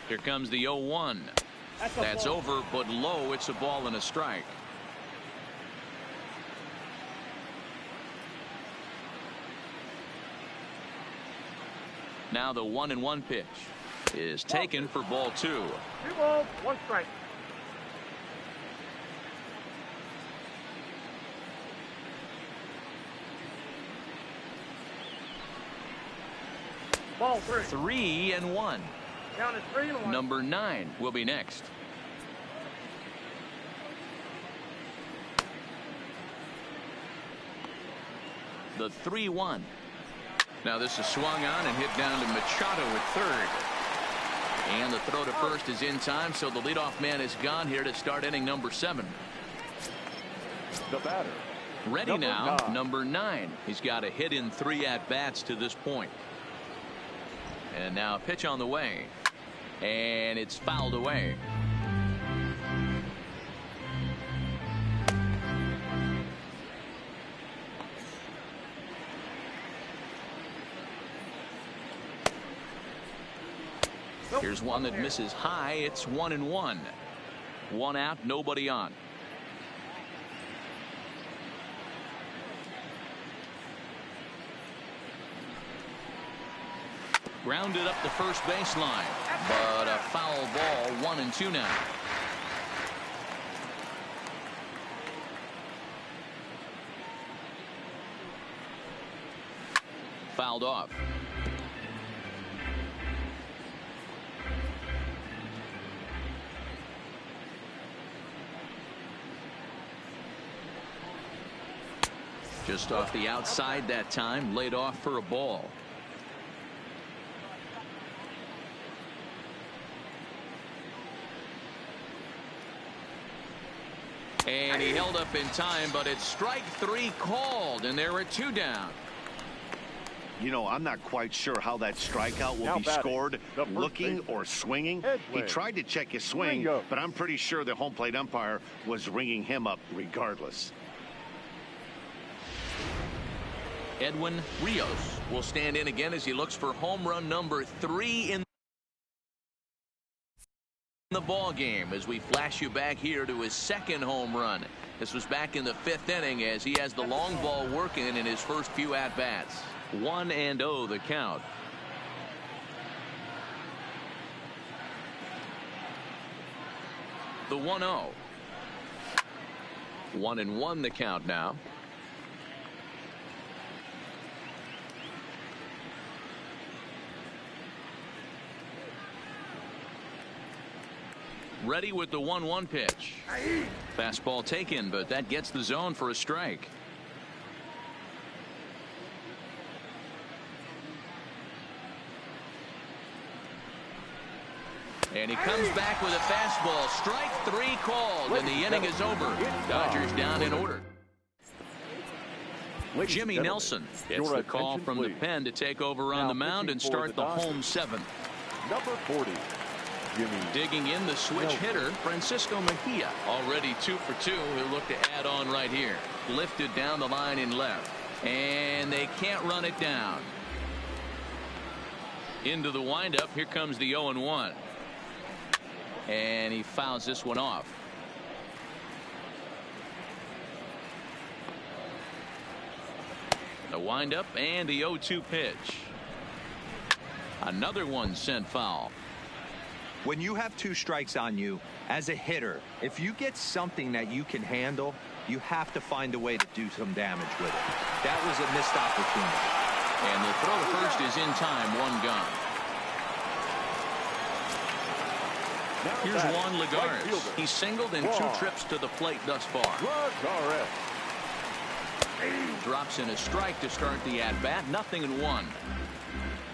Here comes the 0-1. That's over, but low. It's a ball and a strike. Now the 1-1 pitch is taken for ball 2. 2 balls, 1 strike. Ball 3. 3-1. Count is 3-1. Number 9 will be next. The 3-1. Now this is swung on and hit down to Machado at third. And the throw to first is in time, so the leadoff man is gone here to start inning number 7. The batter. Ready now, number 9. He's got a hit in 3 at-bats to this point. And now a pitch on the way. And it's fouled away. Here's one that misses high. It's 1-1. 1 out, nobody on. Grounded up the first baseline, but a foul ball. 1-2 now. Fouled off. Just off the outside that time, laid off for a ball. And he held up in time, but it's strike 3 called, and there are 2 down. You know, I'm not quite sure how that strikeout will be scored, looking or swinging. He tried to check his swing, but I'm pretty sure the home plate umpire was ringing him up regardless. Edwin Rios will stand in again as he looks for home run number 3 in the ball game, as we flash you back here to his 2nd home run. This was back in the 5th inning, as he has the long ball working in his first few at-bats. 1-0 the count. The 1-0. 1-1 the count now. Ready with the 1-1 pitch. Fastball taken, but that gets the zone for a strike. And he comes back with a fastball. Strike 3 called, and the inning is over. Dodgers down in order. Jimmy Nelson gets the call from the pen to take over on the mound and start the home 7th. Number 40. Digging in the switch hitter, Francisco Mejia. Already 2 for 2. He'll look to add on right here. Lifted down the line in left. And they can't run it down. Into the windup. Here comes the 0-1. And he fouls this one off. The windup and the 0-2 pitch. Another one sent foul. When you have 2 strikes on you, as a hitter, if you get something that you can handle, you have to find a way to do some damage with it. That was a missed opportunity. And the throw to first is in time, 1 gone. Here's Juan Lagares. He's singled in 2 trips to the plate thus far. Drops in a strike to start the at-bat. 0-1.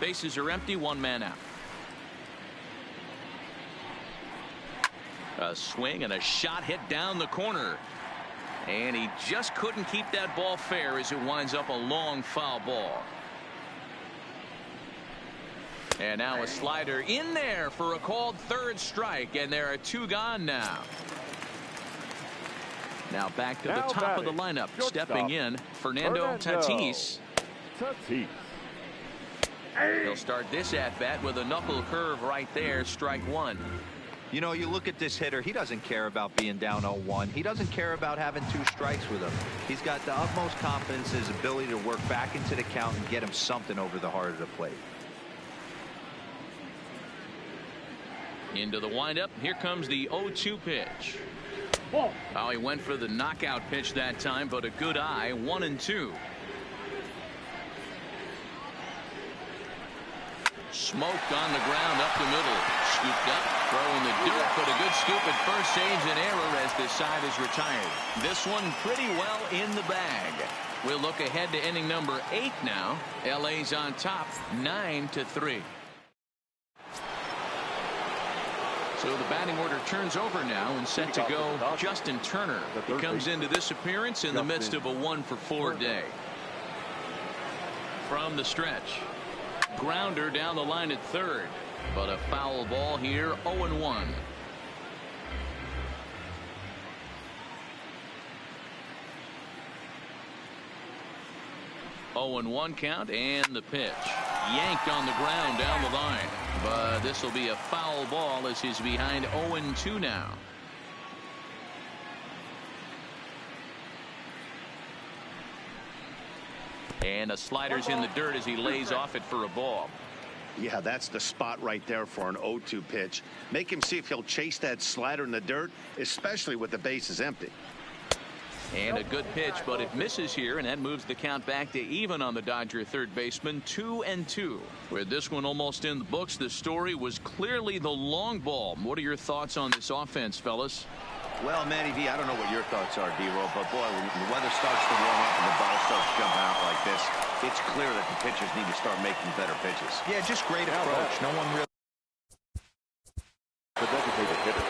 Bases are empty, 1 man out. A swing and a shot hit down the corner. And he just couldn't keep that ball fair as it winds up a long foul ball. And now a slider in there for a called 3rd strike, and there are 2 gone now. Now back to the top of the lineup. Stepping in, Fernando Tatis. He'll start this at-bat with a knuckle curve right there, strike 1. You know, you look at this hitter, he doesn't care about being down 0-1. He doesn't care about having 2 strikes with him. He's got the utmost confidence in his ability to work back into the count and get him something over the heart of the plate. Into the windup. Here comes the 0-2 pitch. Oh, he went for the knockout pitch that time, but a good eye. 1-2. Smoked on the ground up the middle. Scooped up, throwing the dirt, but a good scoop at first saves an error as this side is retired. This one pretty well in the bag. We'll look ahead to inning number 8 now. LA's on top, 9-3. So the batting order turns over now and set to go Justin Turner. He comes into this appearance in the midst of a 1-for-4 day. From the stretch. Grounder down the line at 3rd. But a foul ball here, 0-1. (0-1) count, and the pitch. Yanked on the ground down the line. But this will be a foul ball as he's behind 0-2 now. And a slider's in the dirt as he lays off it for a ball. Yeah, that's the spot right there for an 0-2 pitch. Make him see if he'll chase that slider in the dirt, especially with the bases empty. And a good pitch, but it misses here, and that moves the count back to even on the Dodger 3rd baseman, 2-2. With this one almost in the books, the story was clearly the long ball. What are your thoughts on this offense, fellas? Well, Manny V, I don't know what your thoughts are, D-Roll, but boy, when the weather starts to warm up and the ball starts jumping out like this, it's clear that the pitchers need to start making better pitches. Yeah, just great approach. No one really. The designated hitter,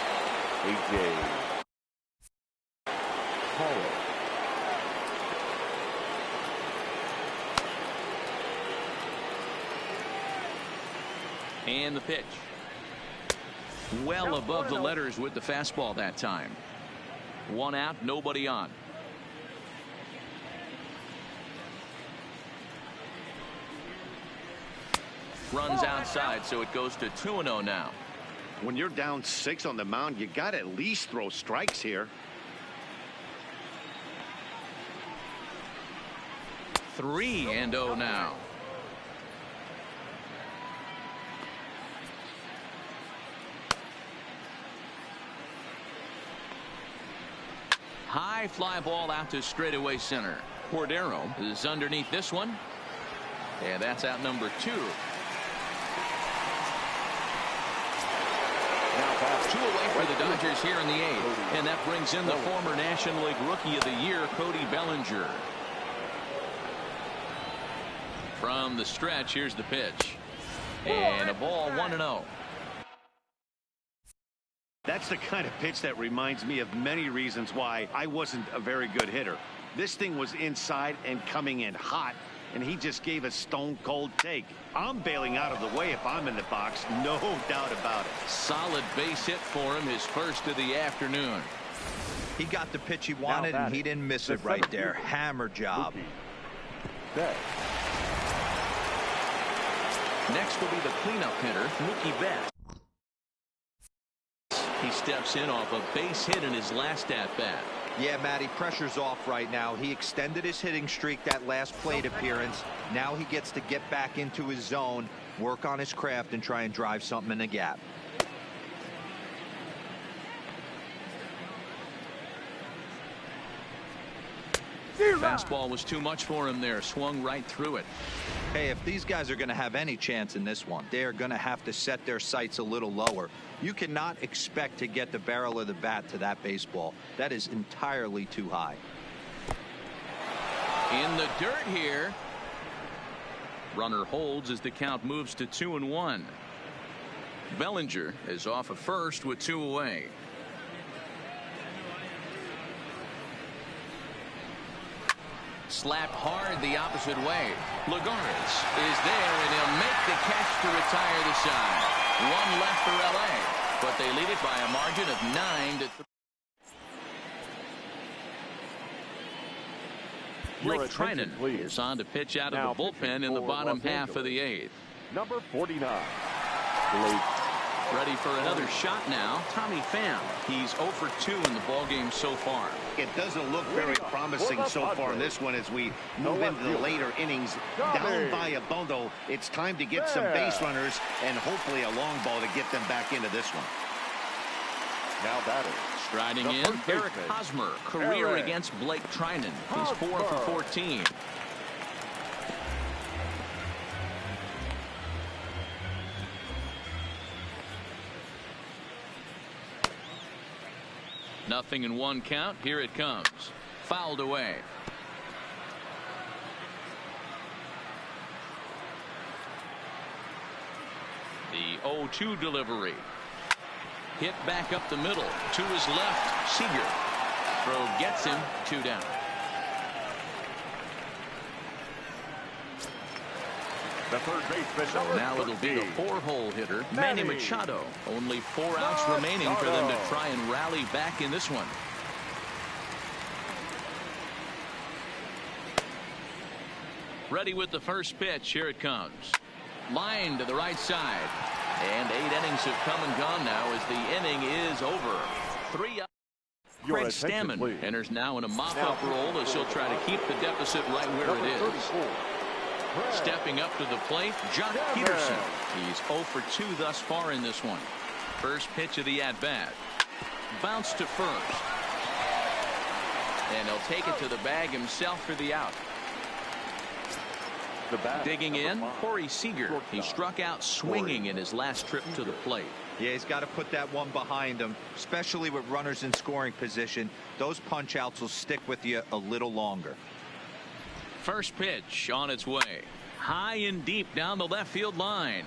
A.J. Paulo. And the pitch. Well above the letters with the fastball that time. 1 out, nobody on. Runs outside, so it goes to 2-0 now. When you're down 6 on the mound, you got to at least throw strikes here. 3-0 now. High fly ball out to straightaway center. Cordero is underneath this one. And that's out number 2. 2 away for the Dodgers here in the 8th. And that brings in the former National League Rookie of the Year, Cody Bellinger. From the stretch, here's the pitch. And a ball, 1-0. That's the kind of pitch that reminds me of many reasons why I wasn't a very good hitter. This thing was inside and coming in hot, and he just gave a stone-cold take. I'm bailing out of the way if I'm in the box, no doubt about it. Solid base hit for him, his first of the afternoon. He got the pitch he wanted, and he didn't miss it right there. Hammer job. Next will be the cleanup hitter, Mookie Betts. He steps in off a base hit in his last at-bat. Yeah, Matty, pressure's off right now. He extended his hitting streak that last plate appearance. Now he gets to get back into his zone, work on his craft, and try and drive something in the gap. Fastball was too much for him there. Swung right through it. Hey, if these guys are going to have any chance in this one, they are going to have to set their sights a little lower. You cannot expect to get the barrel of the bat to that baseball. That is entirely too high. In the dirt here. Runner holds as the count moves to 2-1. Bellinger is off of first with 2 away. Slapped hard the opposite way. Lagares is there, and he'll make the catch to retire the side. 1 left for LA, but they lead it by a margin of 9-3. Blake Trinan is on to pitch out of the bullpen in the bottom half of the 8th. Number 49, Blake. Ready for another shot now. Tommy Pham. He's 0 for 2 in the ballgame so far. It doesn't look very promising so far in this one as we move into the later innings. Down by a bundle, it's time to get some base runners and hopefully a long ball to get them back into this one. Now batting. Striding in, Eric Hosmer. Career against Blake Trinan. He's 4 for 14. Nothing in 1 count. Here it comes. Fouled away. The 0-2 delivery. Hit back up the middle. To his left. Seager. Throw gets him. 2 down. The third baseman. Now it'll be the 4-hole hitter, Manny Machado. Only 4 outs remaining for them to try and rally back in this one. Ready with the first pitch. Here it comes. Line to the right side. And 8 innings have come and gone now as the inning is over. 3 up. Craig Stammen enters now in a mop-up role as he'll try to keep the deficit right where it is. Stepping up to the plate, Jock Peterson. He's 0 for 2 thus far in this one. First pitch of the at-bat. Bounce to first. And he'll take it to the bag himself for the out. Digging in, Corey Seager. He struck out swinging in his last trip to the plate. Yeah, he's got to put that one behind him, especially with runners in scoring position. Those punch outs will stick with you a little longer. First pitch on its way. High and deep down the left field line.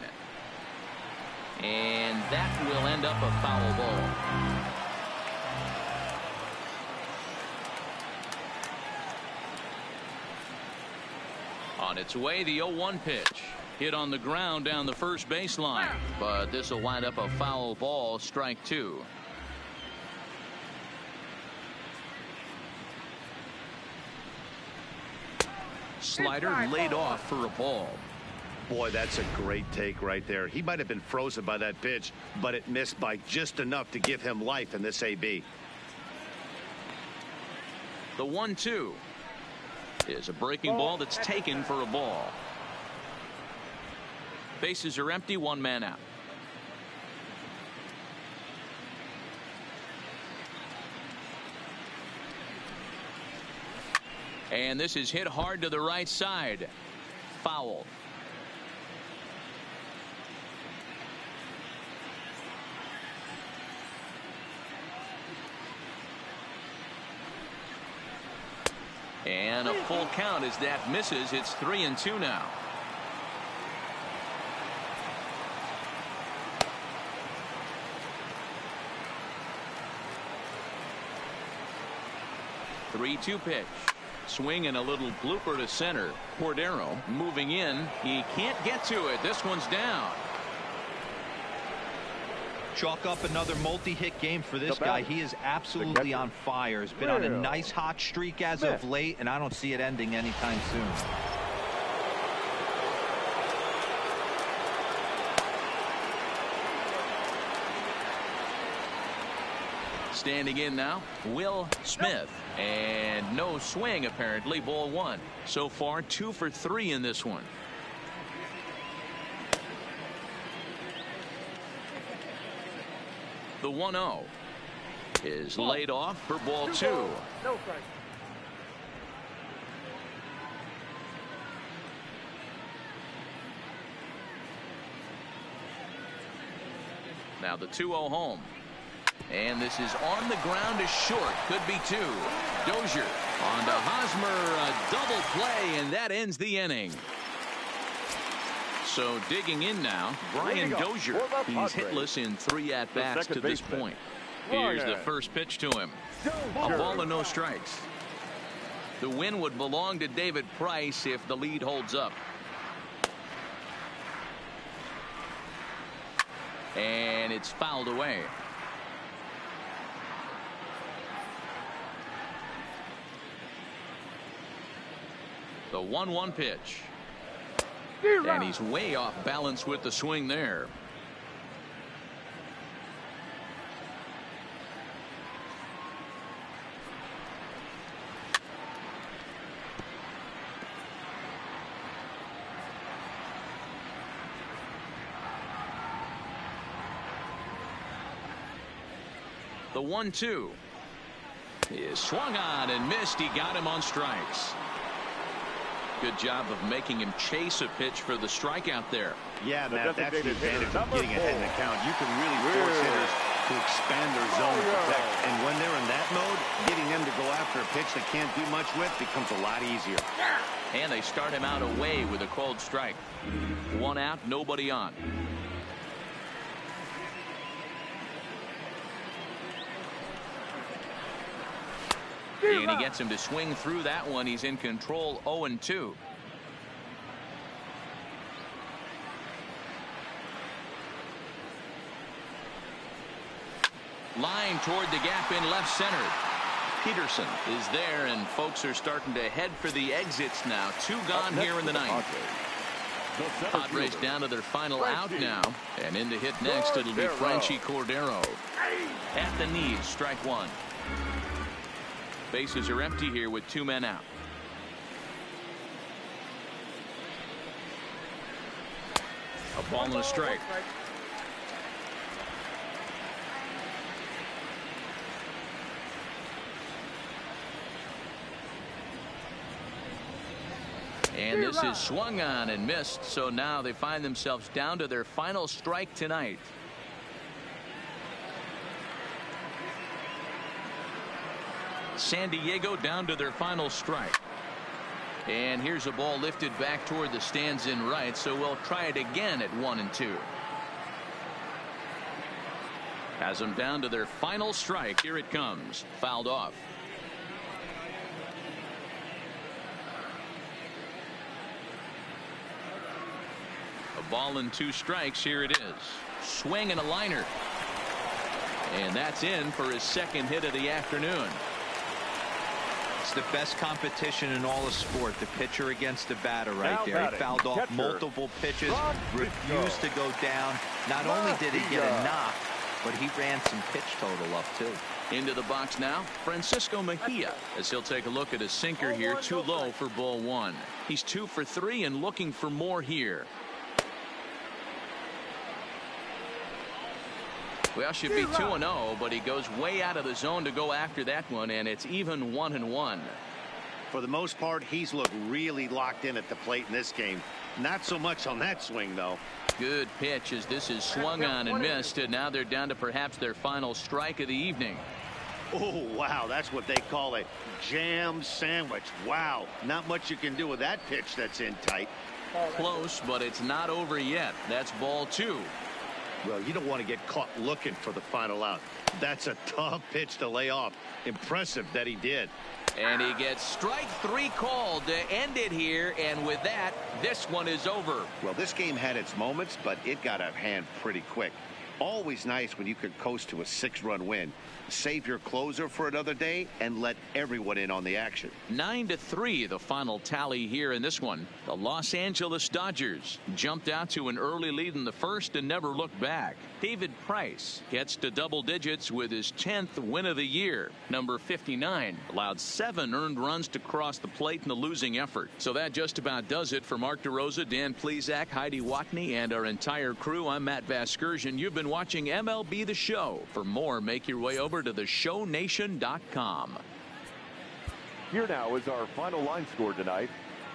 And that will end up a foul ball. On its way, the 0-1 pitch. Hit on the ground down the first baseline. But this will wind up a foul ball. Strike 2. Slider laid off for a ball. Boy, that's a great take right there. He might have been frozen by that pitch, but it missed by just enough to give him life in this AB. The 1-2 is a breaking ball that's taken for a ball. Bases are empty. 1 man out. And this is hit hard to the right side. Foul. And a full count as that misses. It's 3-2 now. The 3-2 pitch. Swing and a little blooper to center. Cordero moving in. He can't get to it. This one's down. Chalk up another multi-hit game for this guy. He is absolutely on fire. He's been on a nice hot streak as of late, and I don't see it ending anytime soon. Standing in now, Will Smith. And no swing, apparently. Ball 1. So far, 2 for 3 in this one. The 1-0 is laid off for ball 2. No strike. Now the 2-0 home. And this is on the ground is short. Could be two. Dozier on to Hosmer. A double play, and that ends the inning. So digging in now, Brian Dozier. He's hitless in 3 at-bats to this point. Here's the first pitch to him. A ball and no strikes. The win would belong to David Price if the lead holds up. And it's fouled away. The 1-1 pitch. And he's way off balance with the swing there. The 1-2 is swung on and missed. He got him on strikes. Good job of making him chase a pitch for the strikeout there. Yeah, Matt, that's the advantage of getting ahead in the count. You can really force hitters to expand their zone to protect. And when they're in that mode, getting them to go after a pitch they can't do much with becomes a lot easier. And they start him out away with a cold strike. 1 out, nobody on. And he gets him to swing through that one. He's in control. 0-2. Line toward the gap in left center. Peterson is there, and folks are starting to head for the exits now. 2 gone here in the ninth. Padres down to their final out now, and in to hit next it'll be Franchy Cordero. At the knees, strike 1. Bases are empty here with 2 men out. A ball and a strike. And this is swung on and missed. So now they find themselves down to their final strike tonight. San Diego down to their final strike. And here's a ball lifted back toward the stands in right. So we'll try it again at 1-2. Has them down to their final strike. Here it comes. Fouled off. A ball and 2 strikes. Here it is. Swing and a liner. And that's in for his second hit of the afternoon. It's the best competition in all of sport, the pitcher against the batter right there. He fouled off multiple pitches, refused to go down. Not only did he get a knock, but he ran some pitch total up too. Into the box now, Francisco Mejia, as he'll take a look at a sinker here, too low for ball 1. He's 2 for 3 and looking for more here. Well, should be 2-0, but he goes way out of the zone to go after that one, and it's even 1-1. For the most part, he's looked really locked in at the plate in this game. Not so much on that swing, though. Good pitch as this is swung on and missed, and now they're down to perhaps their final strike of the evening. Oh, wow, that's what they call a jam sandwich. Wow, not much you can do with that pitch that's in tight. Close, but it's not over yet. That's ball 2. Well, you don't want to get caught looking for the final out. That's a tough pitch to lay off. Impressive that he did. And he gets strike 3 called to end it here, and with that, this one is over. Well, this game had its moments, but it got out of hand pretty quick. Always nice when you could coast to a 6-run win. Save your closer for another day and let everyone in on the action. 9-3 the final tally here in this one. The Los Angeles Dodgers jumped out to an early lead in the first and never looked back. David Price gets to double digits with his 10th win of the year. Number 59 allowed 7 earned runs to cross the plate in the losing effort. So that just about does it for Mark DeRosa, Dan Plesac, Heidi Watney, and our entire crew. I'm Matt Vasgersian. You've been watching MLB The Show. For more, make your way over to theshownation.com. Here now is our final line score tonight.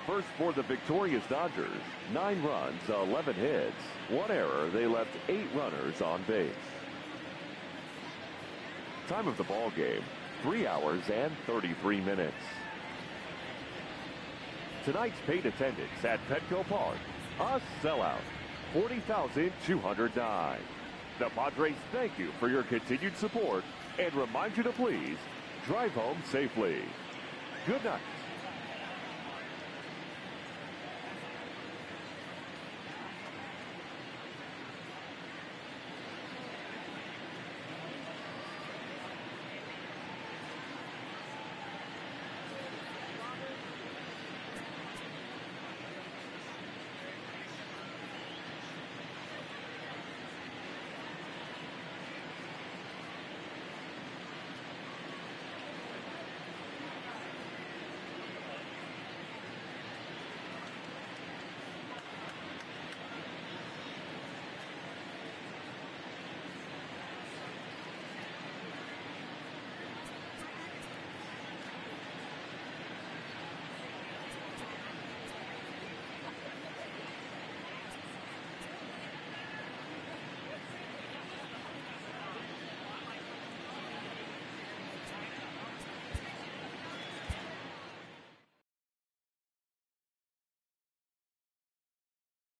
First for the victorious Dodgers, 9 runs, 11 hits, 1 error. They left 8 runners on base. Time of the ball game, 3 hours and 33 minutes. Tonight's paid attendance at Petco Park, a sellout, 40,209. The Padres thank you for your continued support and remind you to please drive home safely. Good night.